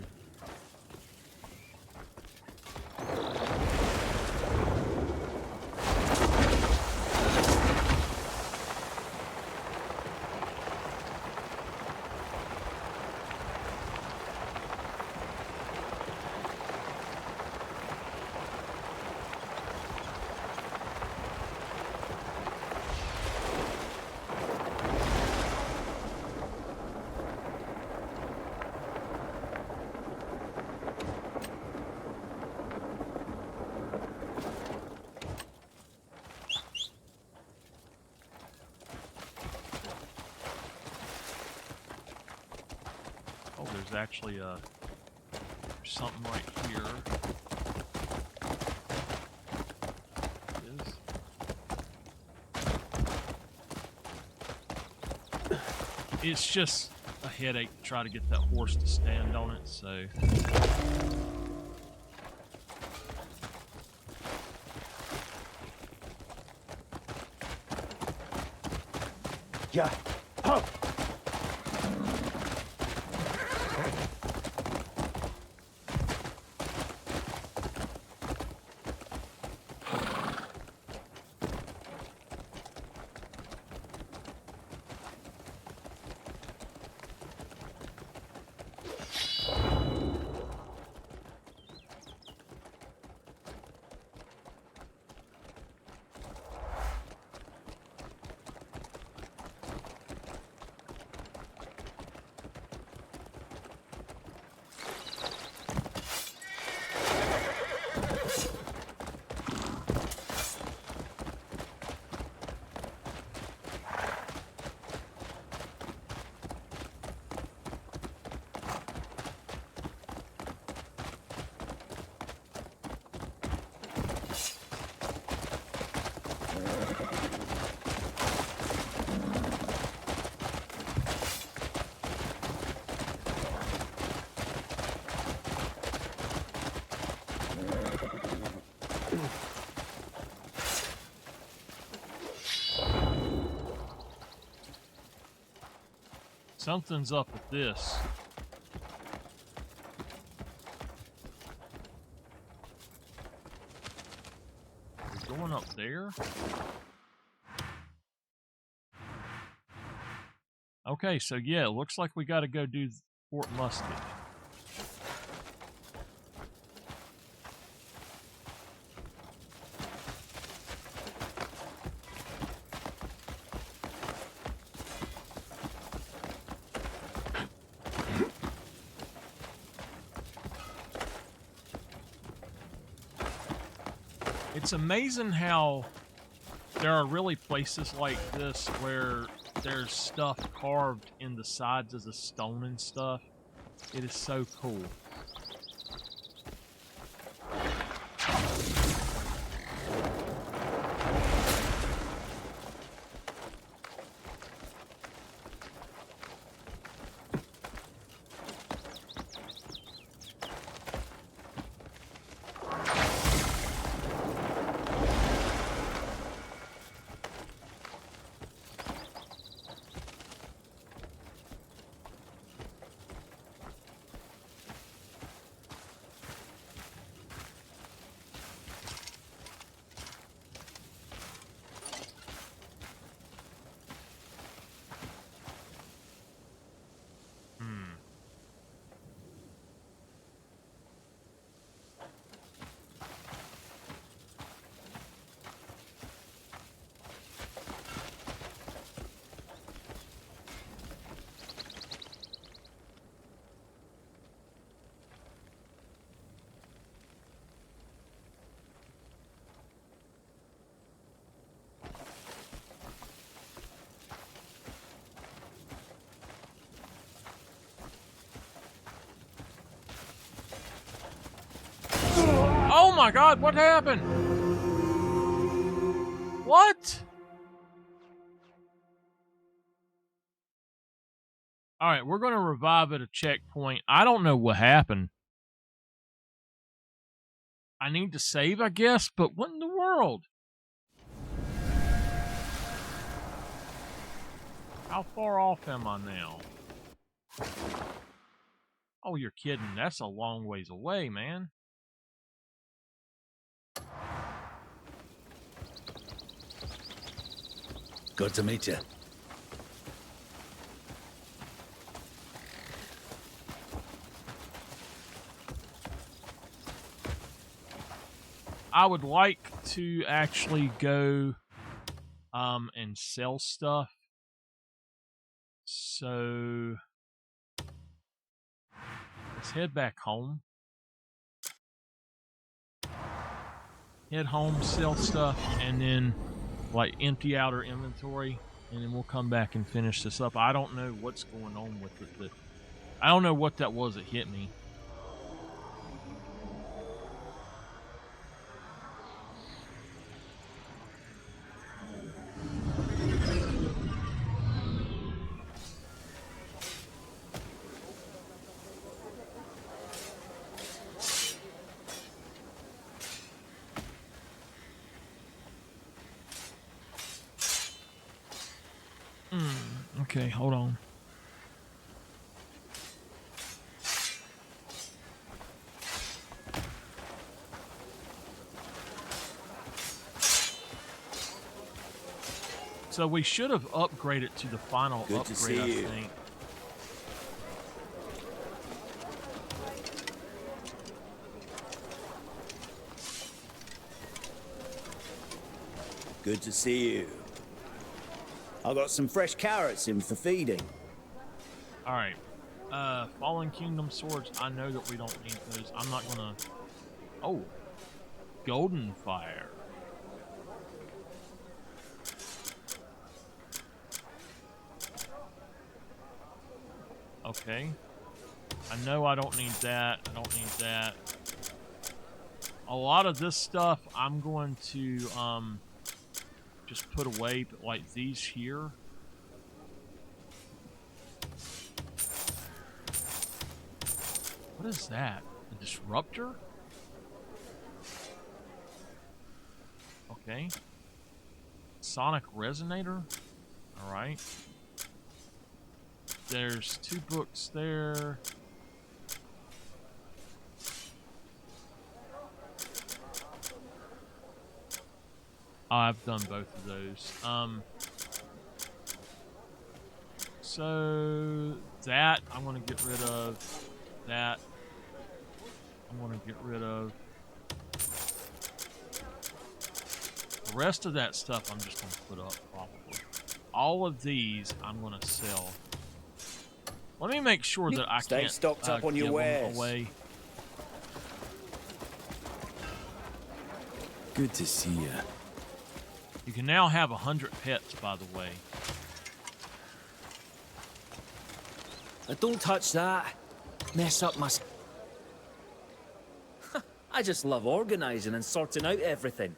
there's actually there's something right here. It's just a headache to try to get that horse to stand on it, so. Yeah. Huh. Something's up with this. We're going up there? Okay, so yeah, it looks like we gotta go do Fort Musket. It's amazing how there are really places like this where there's stuff carved in the sides of the stone and stuff. It is so cool. Oh my god, what happened? What? Alright, we're going to revive at a checkpoint. I don't know what happened. I need to save, I guess, but what in the world? How far off am I now? Oh, you're kidding. That's a long ways away, man. Good to meet you. I would like to actually go and sell stuff. So let's head back home. Head home, sell stuff, and then like empty out our inventory, and then we'll come back and finish this up. I don't know what's going on with it, but I don't know what that was that hit me. Okay, hold on. So we should have upgraded to the final Good to upgrade, see I you. think. Good to see you. I got some fresh carrots in for feeding. Alright. Fallen Kingdom swords, I know that we don't need those. I'm not gonna... Oh. Golden Fire. Okay. I know I don't need that. I don't need that. A lot of this stuff I'm going to just put away, but like these here. What is that? A disruptor? Okay. Sonic resonator? Alright. There's 2 books there. Oh, I've done both of those. So that I'm gonna get rid of. That I'm gonna get rid of. The rest of that stuff I'm just gonna put up probably. All of these I'm gonna sell. Let me make sure that I Stay can't stocked up on your give them wares. away. Good to see you. You can now have 100 pets, by the way. Don't touch that. Mess up my... I just love organising and sorting out everything.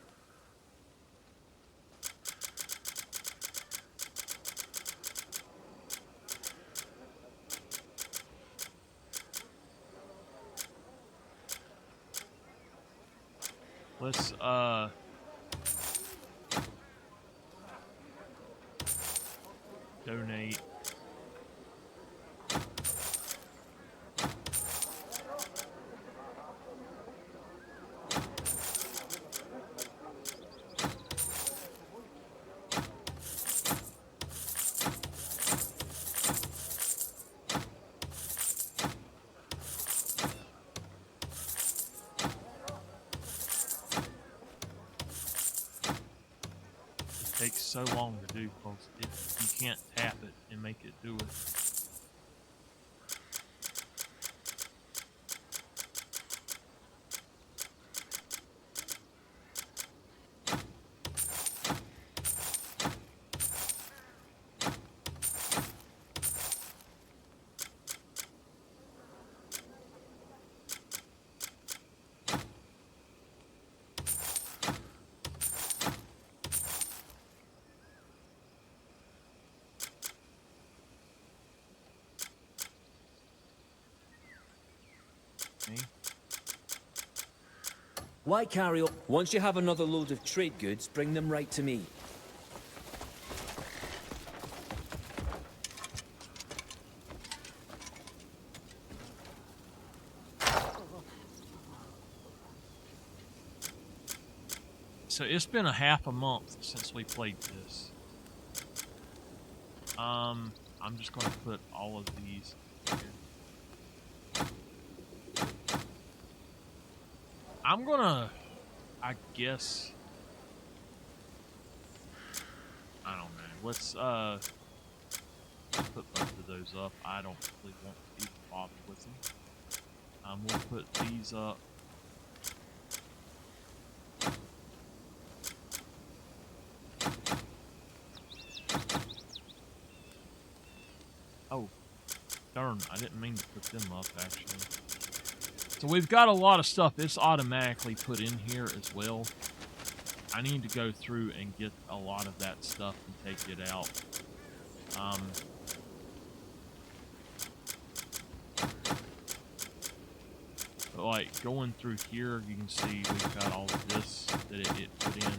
Let's donate. Takes so long to do because you can't tap it and make it do it. Why carry on? Once you have another load of trade goods, bring them right to me. So it's been a half a month since we played this. I'm just going to put all of these here. I'm gonna, I guess, I don't know. Let's put both of those up. I don't really want to even bother with them. We'll put these up. Oh, darn, I didn't mean to put them up, actually. So we've got a lot of stuff. It's automatically put in here as well. I need to go through and get a lot of that stuff and take it out. But like, going through here, you can see we've got all of this that it put in.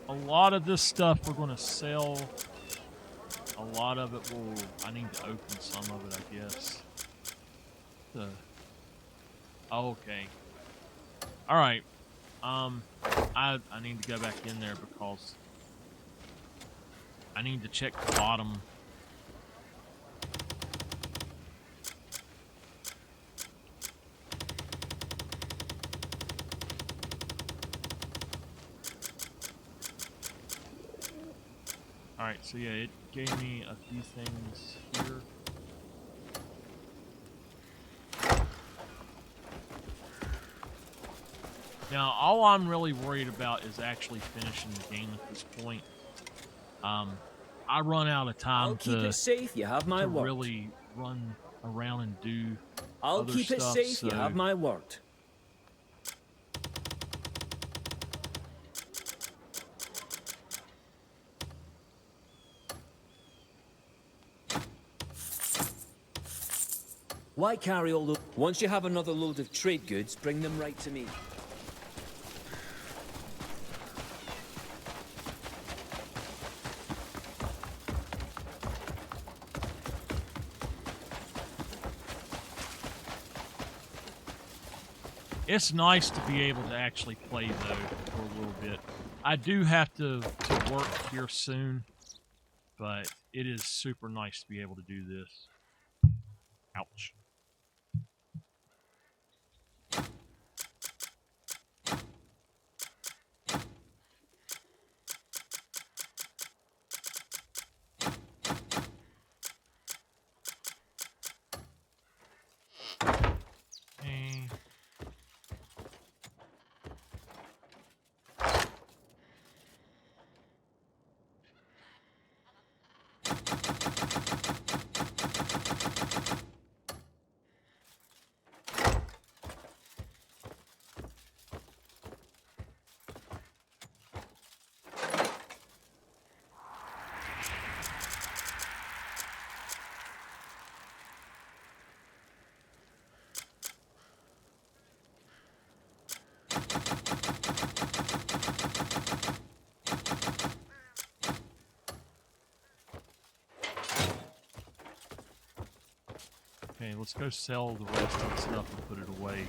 A lot of this stuff we're going to sell. A lot of it will... I need to open some of it, I guess. Okay. Alright. I need to go back in there because I need to check the bottom. Alright, so yeah, it gave me a few things here. Now, all I'm really worried about is actually finishing the game at this point. I run out of time I'll keep it safe, you have my word. Really run around and do I'll other keep it stuff, safe, so you have my word. Why carry all the... Once you have another load of trade goods, bring them right to me. It's nice to be able to actually play, though, for a little bit. I do have to work here soon, but it is super nice to be able to do this. Ouch. Okay. Okay, let's go sell the rest of the stuff and put it away.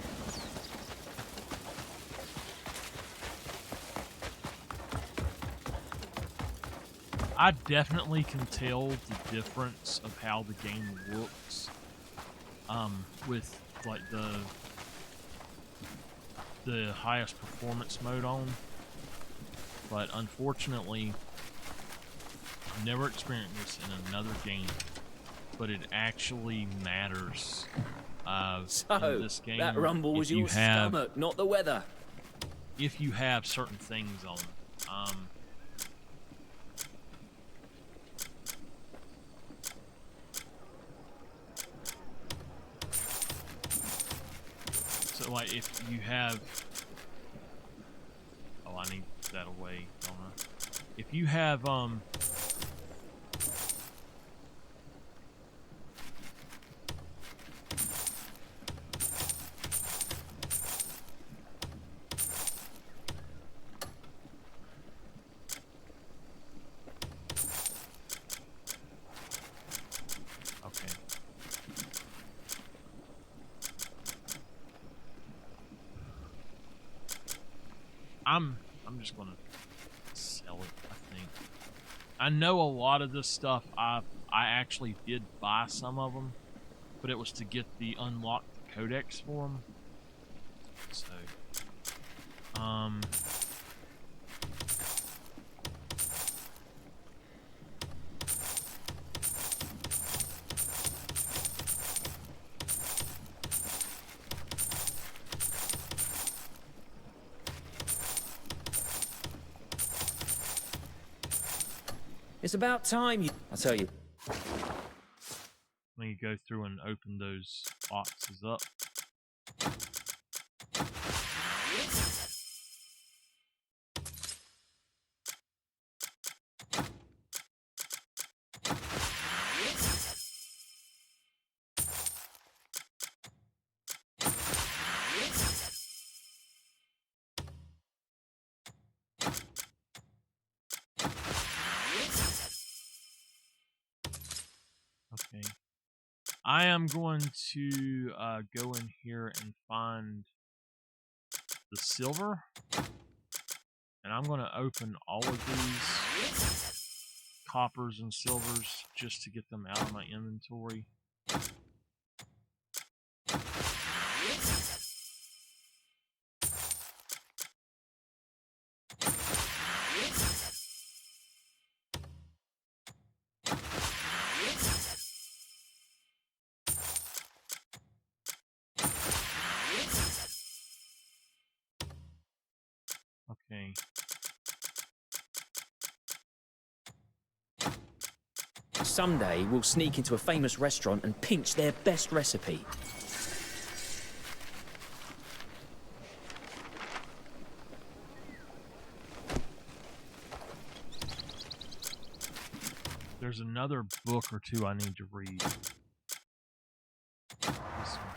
I definitely can tell the difference of how the game looks with like the highest performance mode on, but unfortunately I've never experienced this in another game, but it actually matters. In So, this game, that rumble was if you your have, stomach, not the weather. if you have certain things on. So, like, if you have... Oh, I need that away, don't I? If you have, okay. I'm just gonna sell it, I think. I know a lot of this stuff I actually did buy some of them, but it was to get the unlocked codex for them. So, It's about time you... I tell you. let me go through and open those boxes up. Okay. I am going to go in here and find the silver. And I'm going to open all of these coppers and silvers just to get them out of my inventory. Okay. Someday we'll sneak into a famous restaurant and pinch their best recipe. There's another book or two I need to read. This one.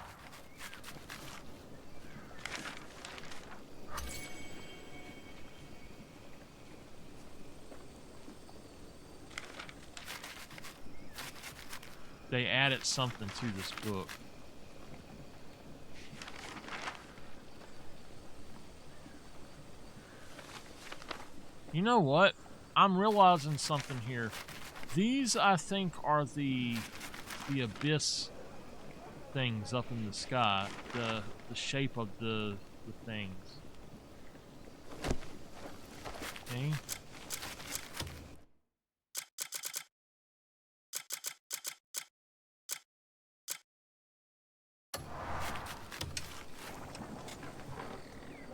They added something to this book. You know what? I'm realizing something here. These, I think, are the abyss things up in the sky. The shape of the things. Okay.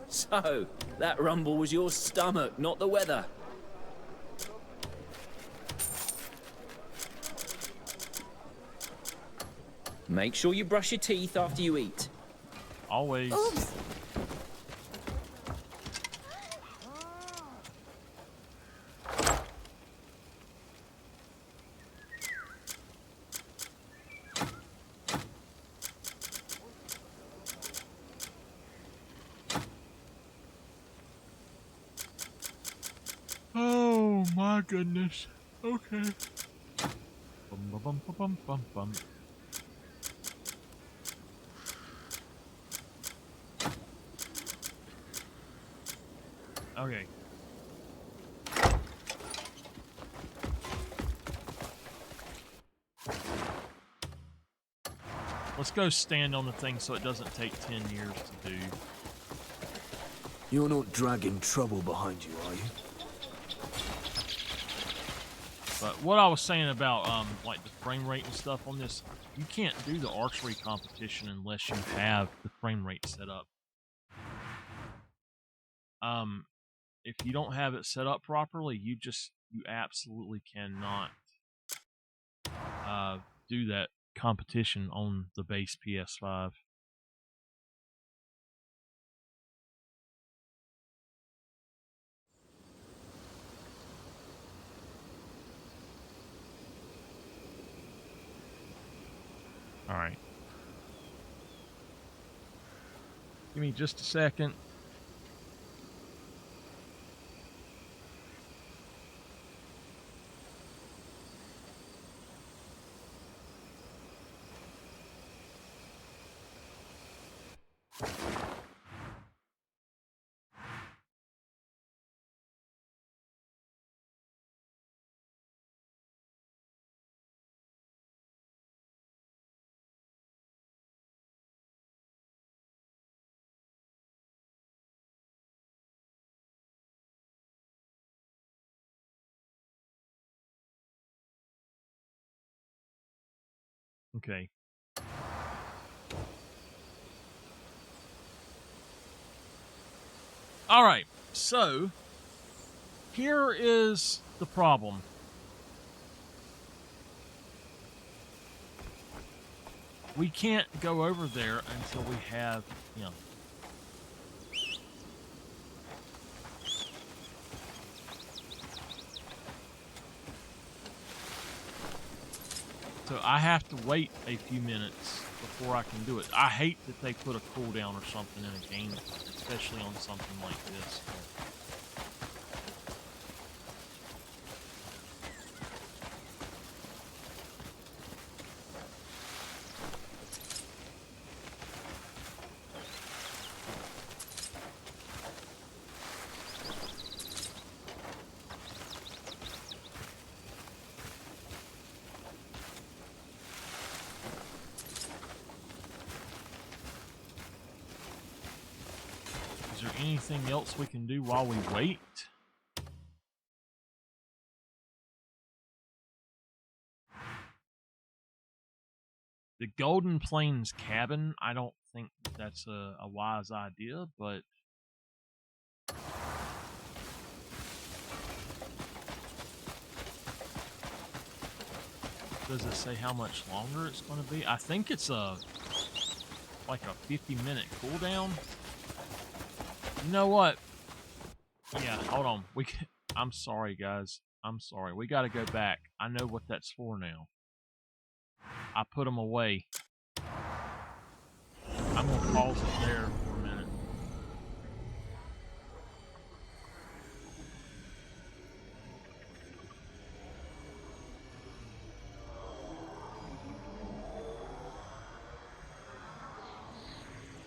So, that rumble was your stomach, not the weather. Make sure you brush your teeth after you eat. Always. Oops. Oh my goodness. Okay. Bum bum bum bum bum bum. Okay. Let's go stand on the thing so it doesn't take 10 years to do. You're not dragging trouble behind you, are you? But what I was saying about like the frame rate and stuff on this, you can't do the archery competition unless you have the frame rate set up. If you don't have it set up properly, you absolutely cannot do that competition on the base PS5. All right. Give me just a second. Okay. All right. So, here is the problem. We can't go over there until we have, you know. So I have to wait a few minutes before I can do it. I hate that they put a cooldown or something in a game, especially on something like this. Is there anything else we can do while we wait? The Golden Plains cabin, I don't think that's a wise idea, but does it say how much longer it's going to be? I think it's like a 50-minute cooldown. You know what? Yeah, hold on. I'm sorry, guys. I'm sorry. We got to go back. I know what that's for now. I put them away. I'm going to pause it there for a minute.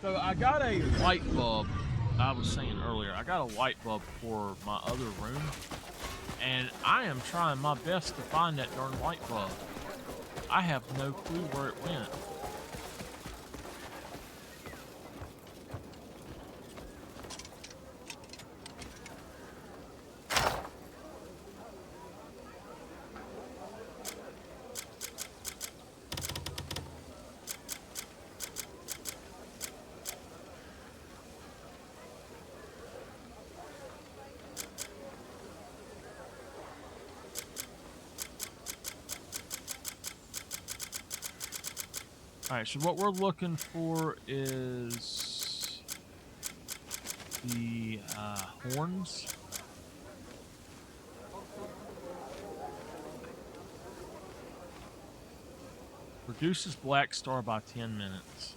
So I got a light bulb. I was saying earlier, I got a light bulb for my other room, and I am trying my best to find that darn light bulb. I have no clue where it went. Alright, so what we're looking for is the horns. Reduces Black Star by 10 minutes.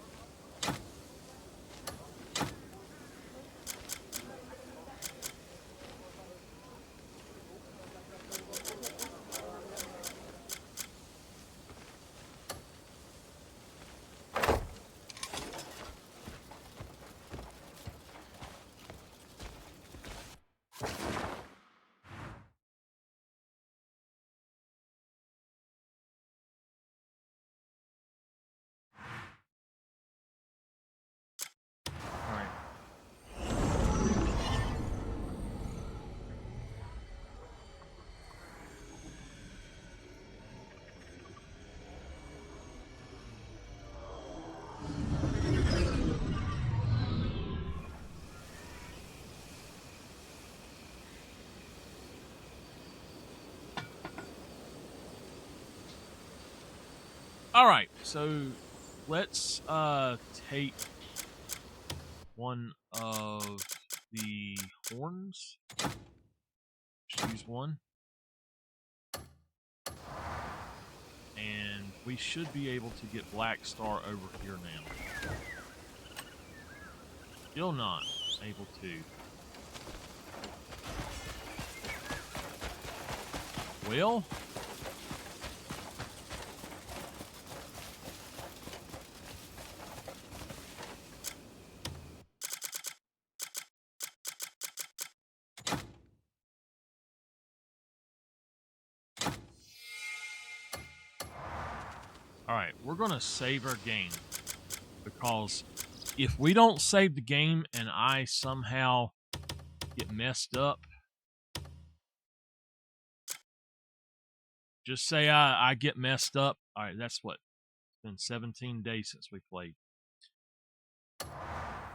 All right, so let's take one of the horns. Choose one. And we should be able to get Black Star over here now. Still not able to. Well, all right, we're going to save our game, because if we don't save the game and I somehow get messed up, just say I get messed up. All right, that's what? It's been 17 days since we played.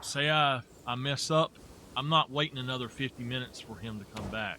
Say I mess up, I'm not waiting another 50 minutes for him to come back.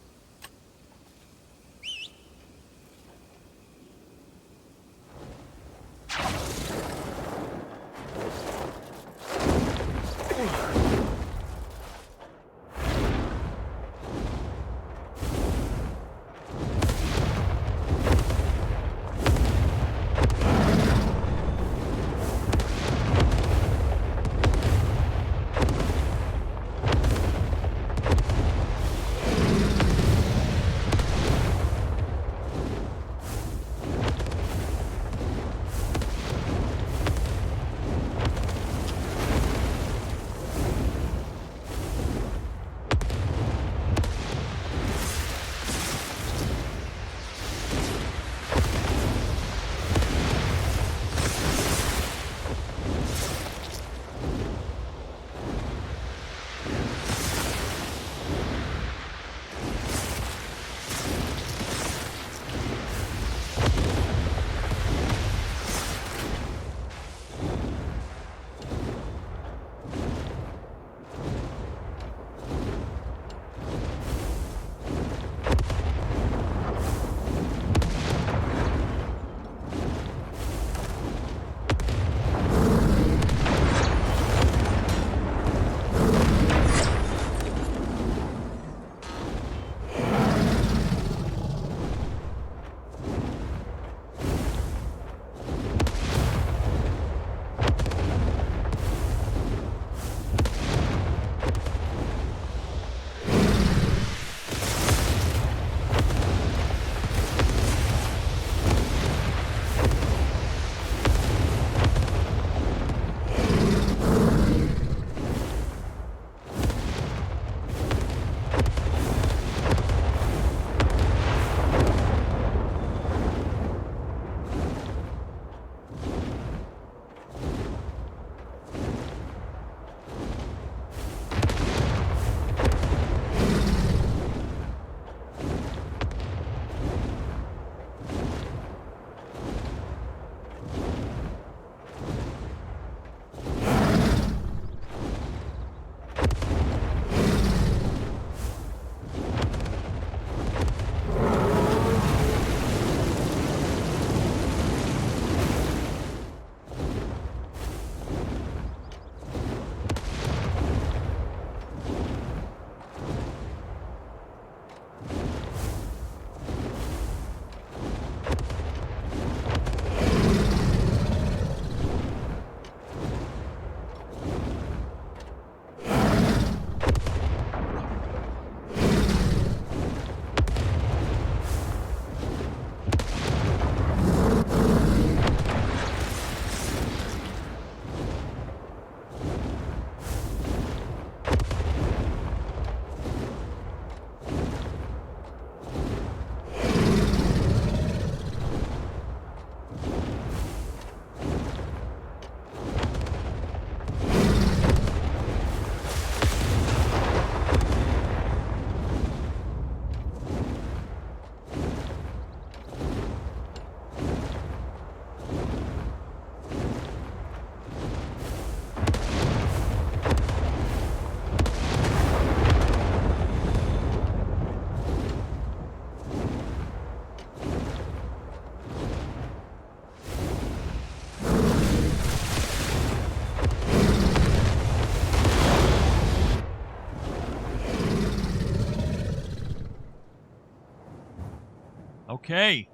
Okay.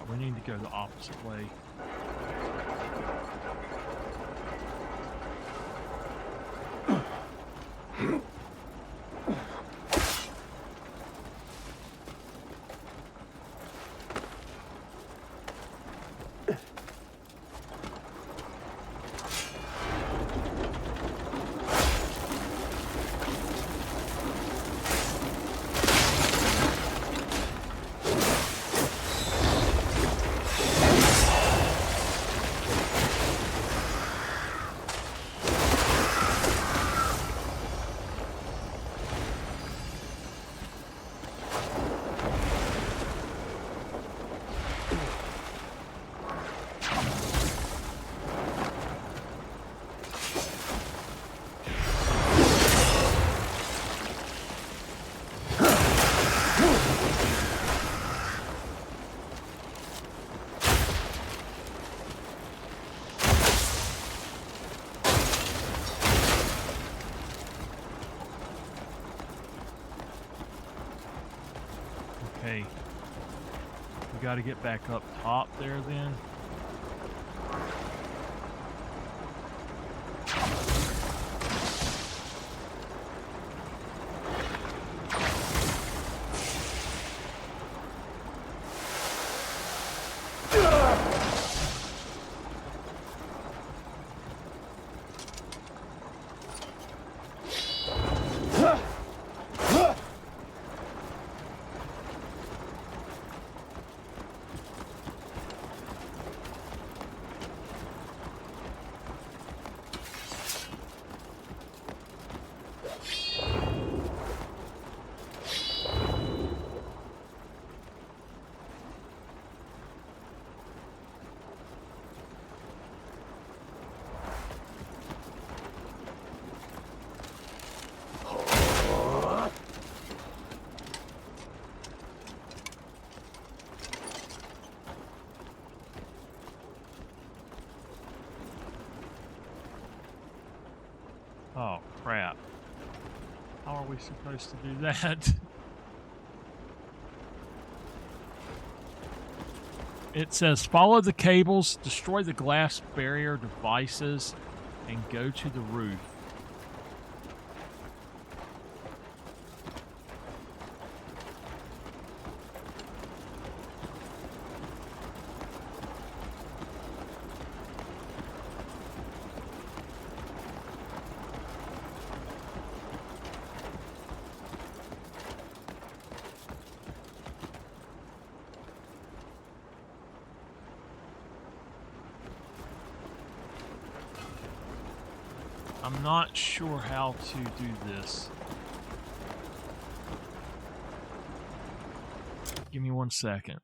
We need to go the opposite way. Okay. We got to get back up top there then. Oh, crap. How are we supposed to do that? It says, follow the cables, destroy the glass barrier devices, and go to the roof. I'm not sure how to do this. Give me 1 second.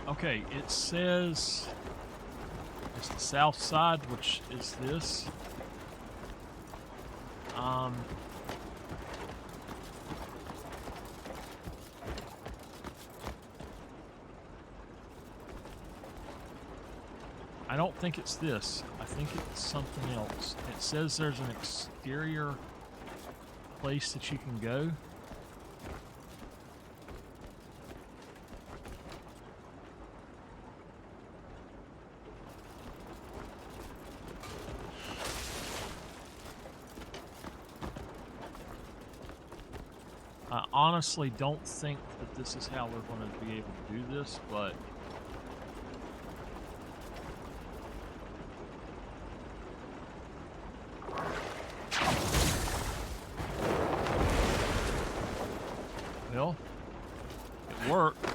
Okay, it says it's the south side, which is this. I don't think it's this. I think it's something else. It says there's an exterior place that you can go. I honestly don't think that this is how we're going to be able to do this, but well, it worked.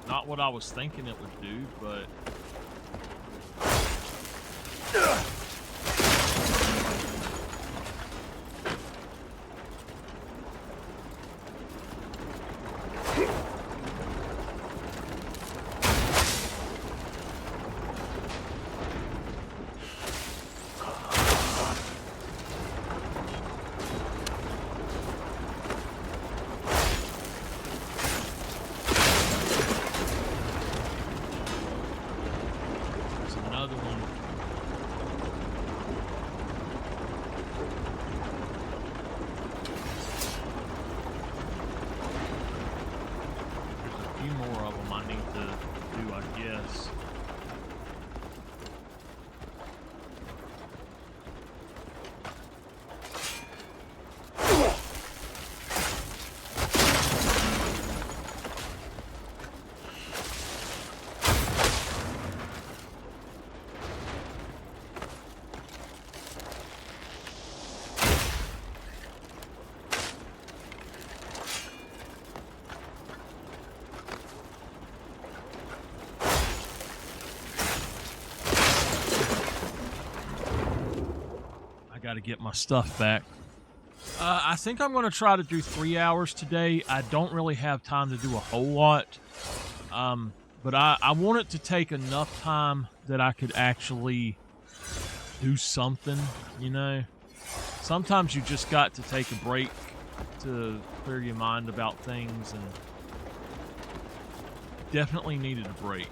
Not what I was thinking it would do, but got to get my stuff back. I think I'm going to try to do 3 hours today. I don't really have time to do a whole lot. But I want it to take enough time that I could actually do something, you know? Sometimes you just got to take a break to clear your mind about things, and definitely needed a break.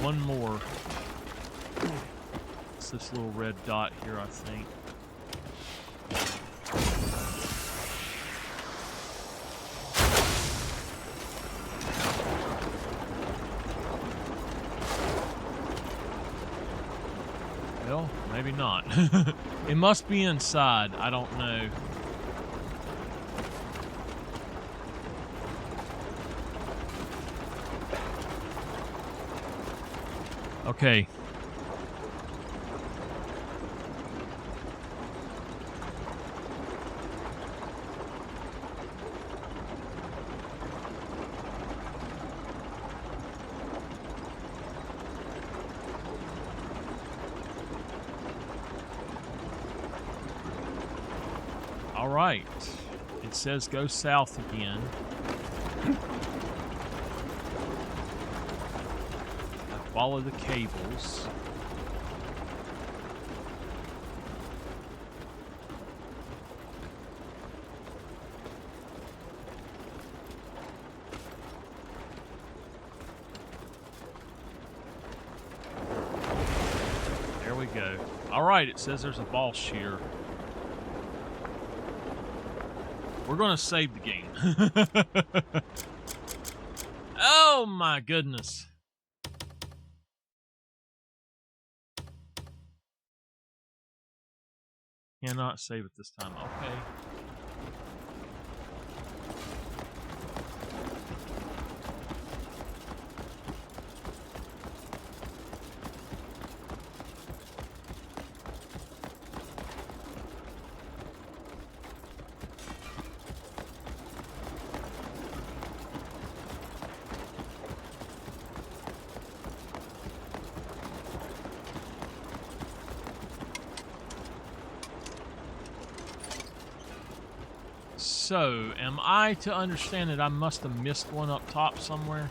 One more. It's this little red dot here, I think. Well, maybe not. It must be inside. I don't know. Okay. All right. It says go south again. I follow the cables. There we go. All right, it says there's a boss here. We're going to save the game. Oh my goodness. Cannot save it this time. Okay. So, am I to understand that I must have missed one up top somewhere?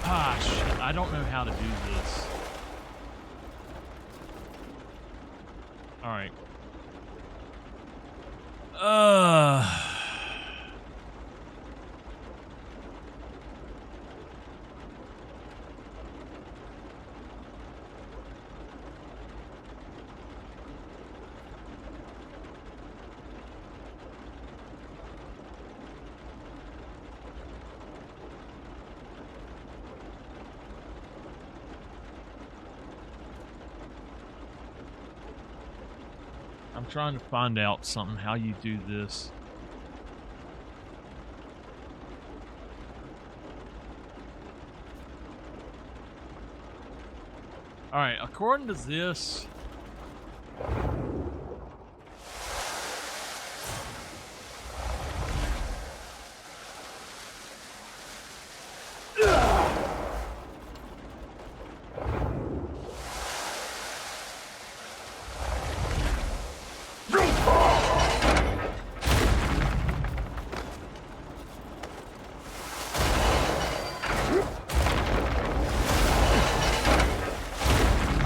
Ah, shit. I don't know how to do this. Alright. I'm trying to find out something, how you do this. Alright, according to this...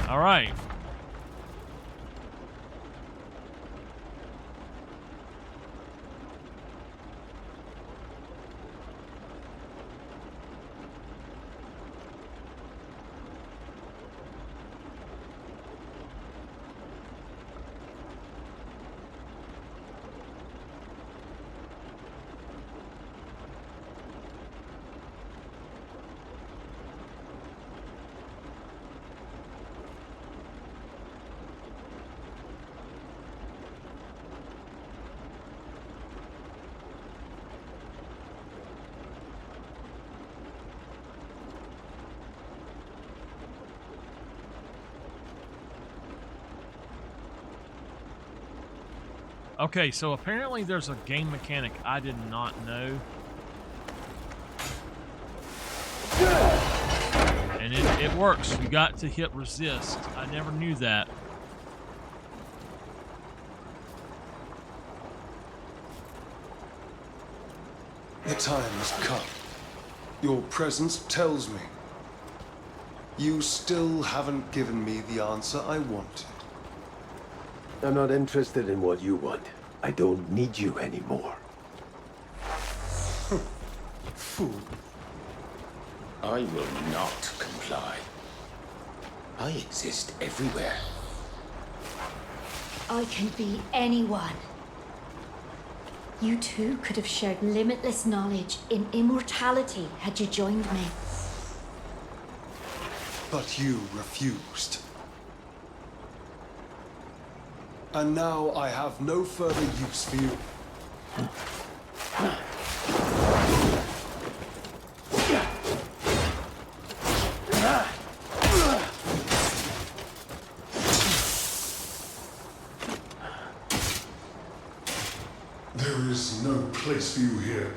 Alright. Okay, so apparently there's a game mechanic I did not know. And it works. You got to hit resist. I never knew that. The time has come. Your presence tells me. You still haven't given me the answer I wanted. I'm not interested in what you want. I don't need you anymore. Fool. I will not comply. I exist everywhere. I can be anyone. You two could have shared limitless knowledge in immortality had you joined me. But you refused. And now I have no further use for you. There is no place for you here.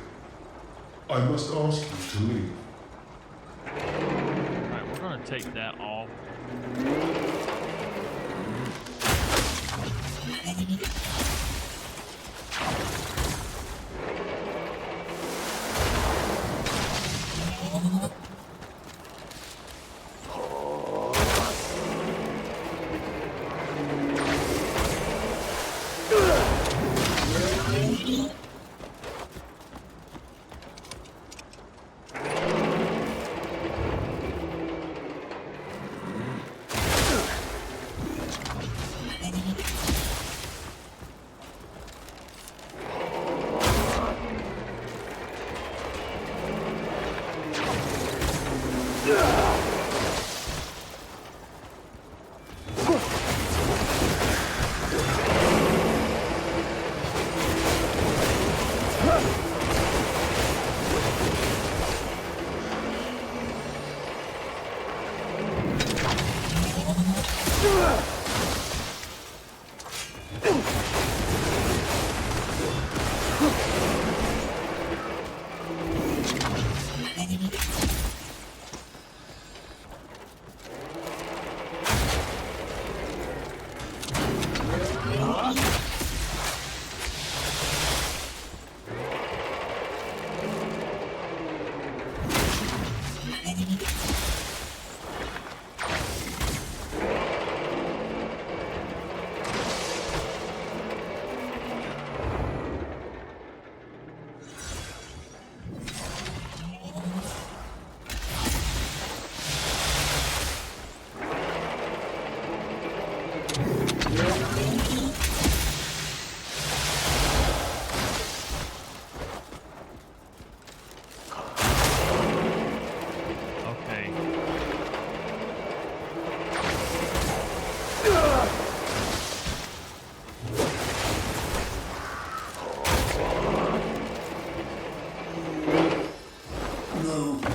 I must ask you to leave. Alright, we're gonna take that off.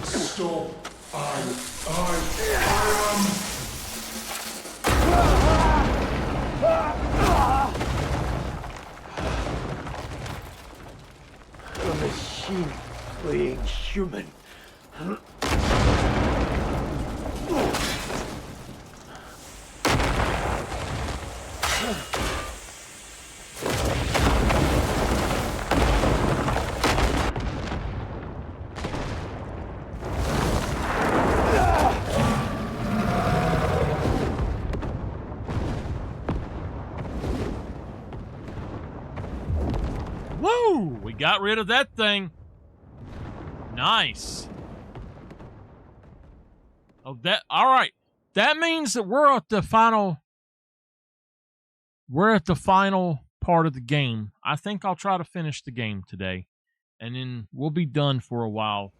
Stop. I A machine playing human. Woo! We got rid of that thing. Nice. Oh, that all right. That means that we're at the final part of the game. I think I'll try to finish the game today, and then we'll be done for a while.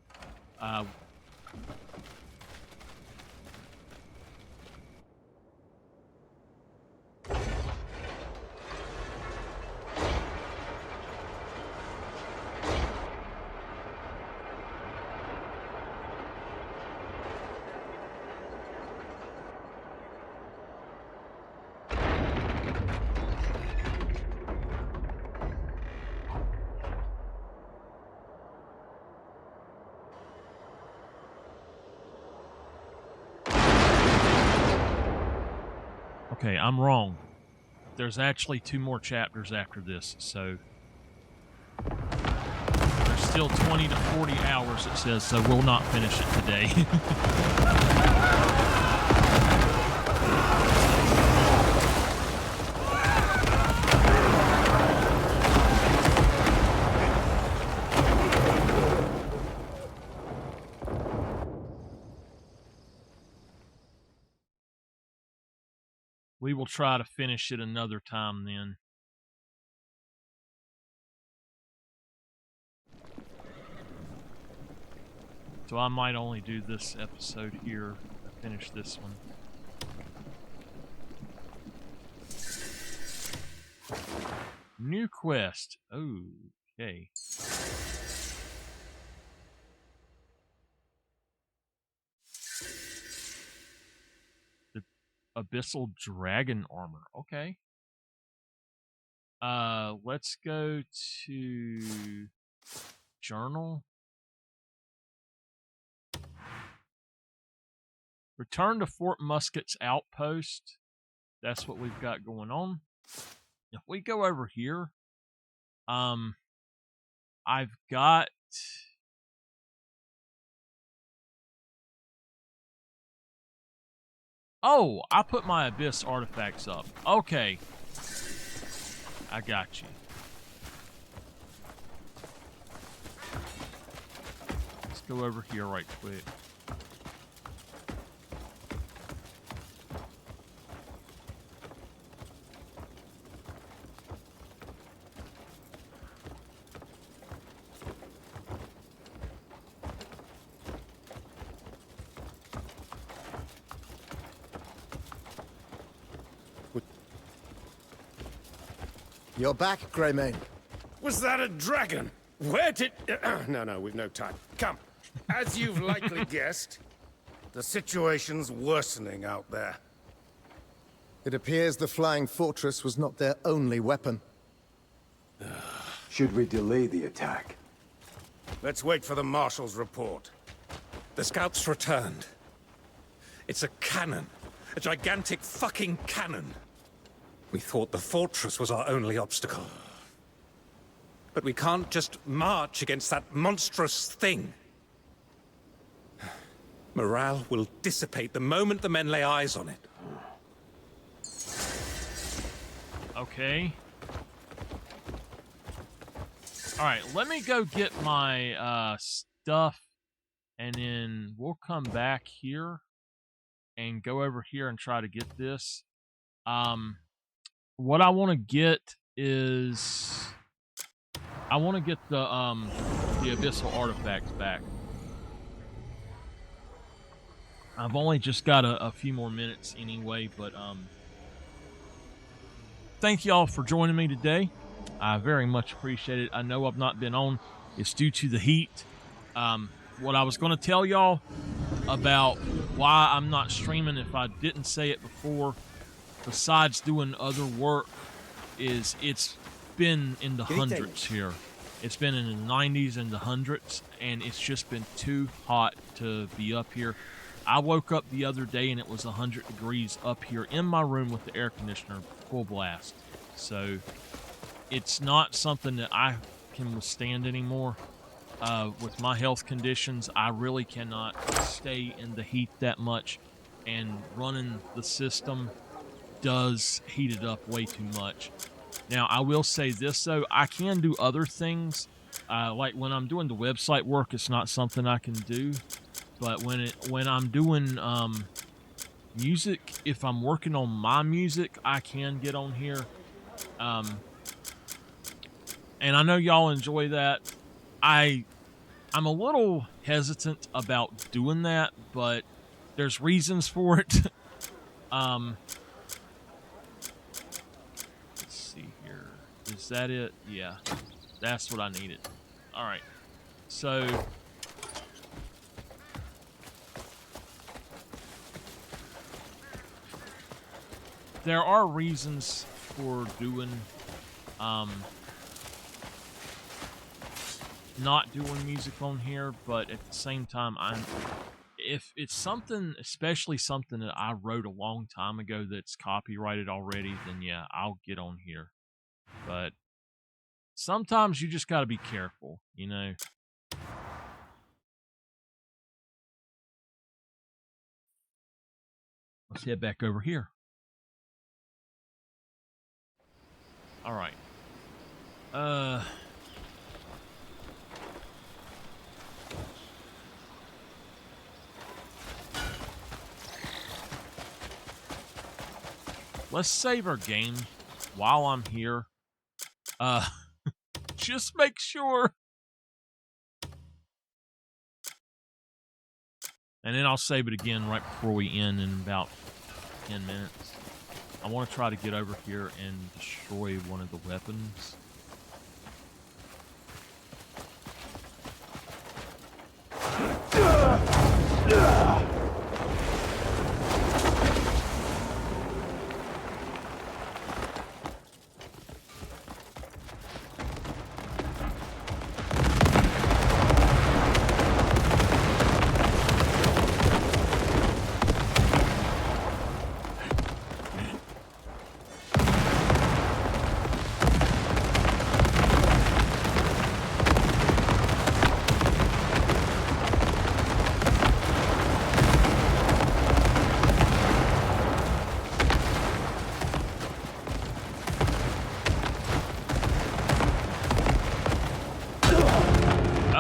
Okay, I'm wrong. There's actually 2 more chapters after this, so there's still 20 to 40 hours, it says, so we'll not finish it today. We will try to finish it another time then. So I might only do this episode here to finish this one. New quest. Okay. The Abyssal Dragon Armor. Okay. Let's go to journal. Return to Fort Musket's outpost. That's what we've got going on. If we go over here, I've got oh, I put my Abyss artifacts up. Okay. I got you. Let's go over here right quick. You're back, Greymane. Was that a dragon? Where did... No, we've no time. Come. As you've likely guessed, the situation's worsening out there. It appears the flying fortress was not their only weapon. Should we delay the attack? Let's wait for the Marshal's report. The scouts returned. It's a cannon. A gigantic fucking cannon. We thought the fortress was our only obstacle. But we can't just march against that monstrous thing. Morale will dissipate the moment the men lay eyes on it. Okay. Alright, let me go get my stuff, and then we'll come back here and go over here and try to get this. What I want to get is I want to get the abyssal artifacts back. I've only just got a few more minutes anyway, but thank y'all for joining me today. I very much appreciate it. I know I've not been on. It's due to the heat. What I was going to tell y'all about why I'm not streaming, if I didn't say it before, besides doing other work, is it's been in the hundreds here. It's been in the 90s and the hundreds, and it's just been too hot to be up here. I woke up the other day and it was 100 degrees up here in my room with the air conditioner full blast. So it's not something that I can withstand anymore. With my health conditions, I really cannot stay in the heat that much, and running the system does heat it up way too much. Now, I will say this, though. I can do other things. Like when I'm doing the website work, it's not something I can do. But when I'm doing music, if I'm working on my music, I can get on here. And I know y'all enjoy that. I'm a little hesitant about doing that, but there's reasons for it. Let's see here. Is that it? Yeah. That's what I needed. Alright. So there are reasons for doing not doing music on here, but at the same time, if it's something, especially something that I wrote a long time ago that's copyrighted already, then yeah, I'll get on here. But sometimes you just got to be careful, you know. Let's head back over here. All right. Let's save our game while I'm here. Just make sure. And then I'll save it again right before we end in about 10 minutes. I want to try to get over here and destroy one of the weapons.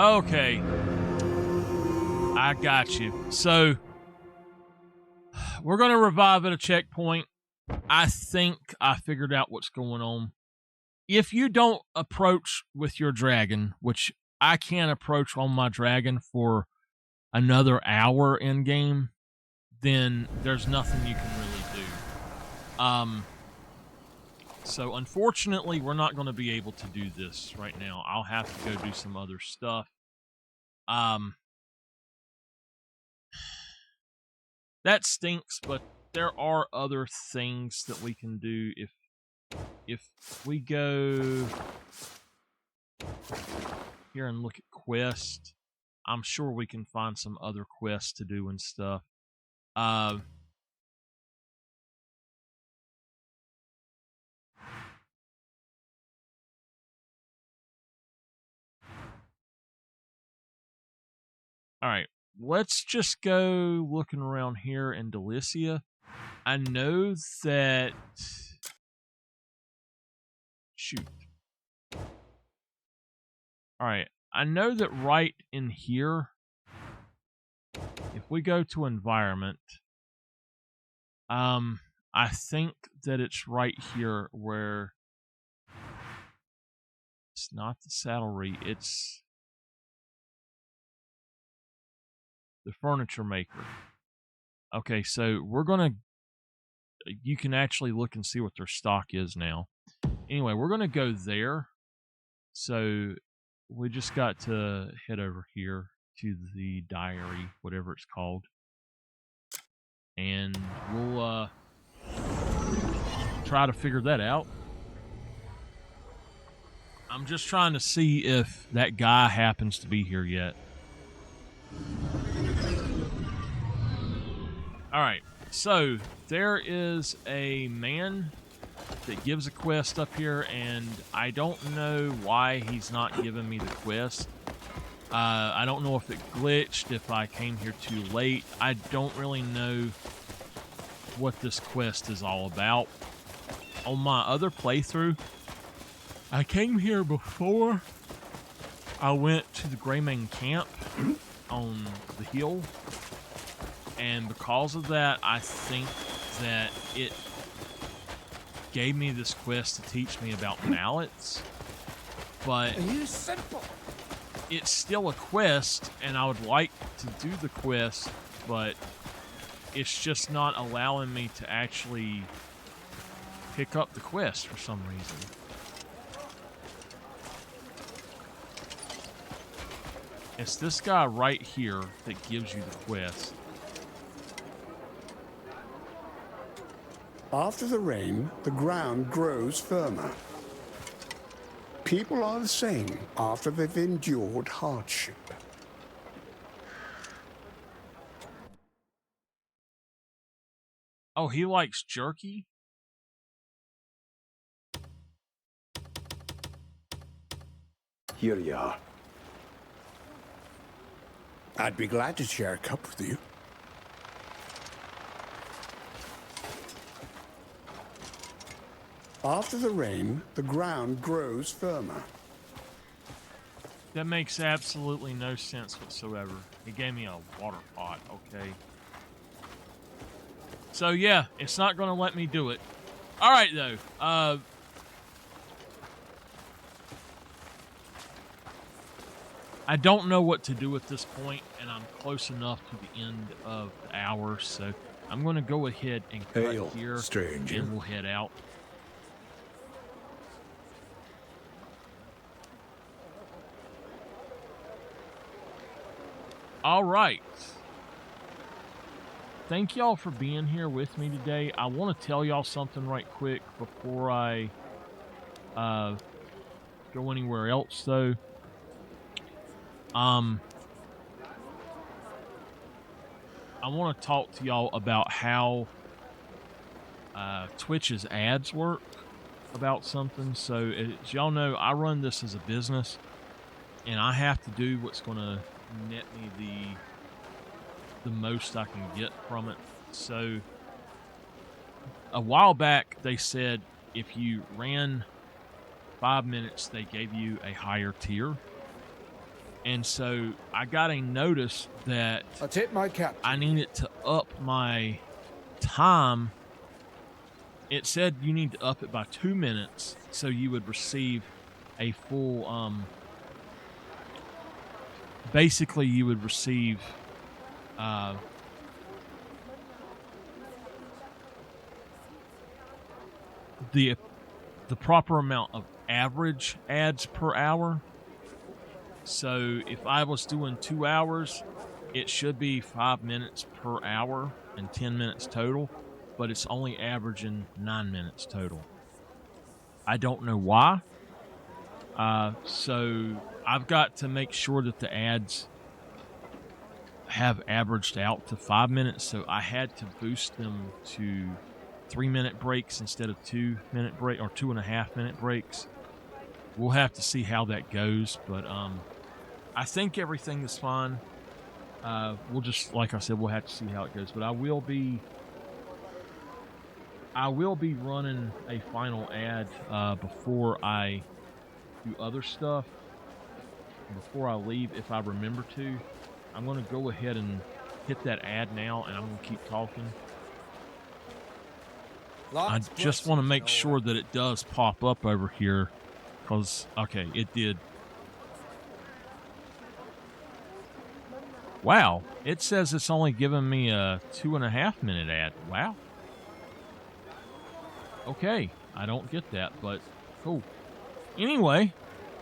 Okay. I got you. So, we're going to revive at a checkpoint. I think I figured out what's going on. If you don't approach with your dragon, which I can't approach on my dragon for another hour in game, then there's nothing you can really do. So unfortunately, we're not going to be able to do this right now. I'll have to go do some other stuff. That stinks, but there are other things that we can do if we go here and look at quest. I'm sure we can find some other quests to do and stuff. Alright, let's just go looking around here in Delicia. I know that... Shoot. Alright, I know that right in here, if we go to environment, I think that it's right here where it's not the saddlery, it's the furniture maker. Okay, so we're gonna, you can actually look and see what their stock is now. Anyway, we're gonna go there. So we just got to head over here to the diary, whatever it's called. And we'll try to figure that out. I'm just trying to see if that guy happens to be here yet. Alright, so there is a man that gives a quest up here, and I don't know why he's not giving me the quest. I don't know if it glitched, if I came here too late. I don't really know what this quest is all about. On my other playthrough, I came here before I went to the Greymane camp on the hill, and because of that, I think that it gave me this quest to teach me about mallets, but it's still a quest, and I would like to do the quest, but it's just not allowing me to actually pick up the quest for some reason. It's this guy right here that gives you the quest. After the rain, the ground grows firmer. People are the same after they've endured hardship. Oh, he likes jerky? Here you are. I'd be glad to share a cup with you. After the rain, the ground grows firmer. That makes absolutely no sense whatsoever. He gave me a water pot, okay. So yeah, it's not going to let me do it. Alright though, I don't know what to do at this point, and I'm close enough to the end of the hour, so I'm going to go ahead and cut here, stranger. and we'll head out. All right. Thank y'all for being here with me today. I want to tell y'all something right quick before I go anywhere else, though. I want to talk to y'all about how Twitch's ads work about something. So, as y'all know, I run this as a business, and I have to do what's going to net me the most I can get from it. So, a while back, they said if you ran 5 minutes, they gave you a higher tier. And so I got a notice that I tip my cap. I needed to up my time. It said you need to up it by 2 minutes so you would receive a full, basically you would receive, the proper amount of average ads per hour. So if I was doing 2 hours, it should be 5 minutes per hour and 10 minutes total, but it's only averaging 9 minutes total. I don't know why. So I've got to make sure that the ads have averaged out to 5 minutes. So I had to boost them to 3-minute breaks instead of 2-minute break or 2.5-minute breaks. We'll have to see how that goes, but I think everything is fine. We'll just, like I said, we'll have to see how it goes. But I will be running a final ad before I do other stuff. Before I leave, if I remember to, I'm going to go ahead and hit that ad now, and I'm going to keep talking. I just want to make sure that it does pop up over here, because, okay, it did. Wow, it says it's only giving me a 2.5-minute ad. Wow. Okay, I don't get that, but cool. Anyway,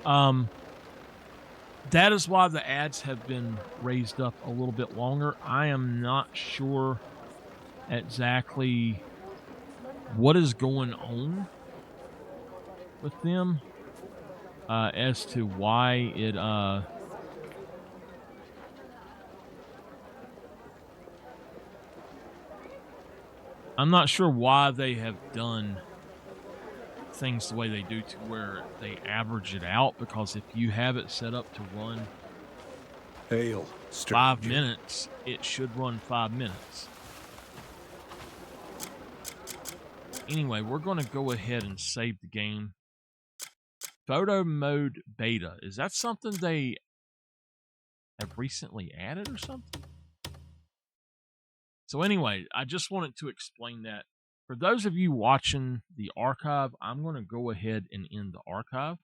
that is why the ads have been raised up a little bit longer. I am not sure exactly what is going on with them as to why it I'm not sure why they have done things the way they do to where they average it out, because if you have it set up to run 5 minutes, it should run 5 minutes. Anyway, we're going to go ahead and save the game. Photo mode beta. Is that something they have recently added or something? So anyway, I just wanted to explain that. For those of you watching the archive, I'm going to go ahead and end the archive.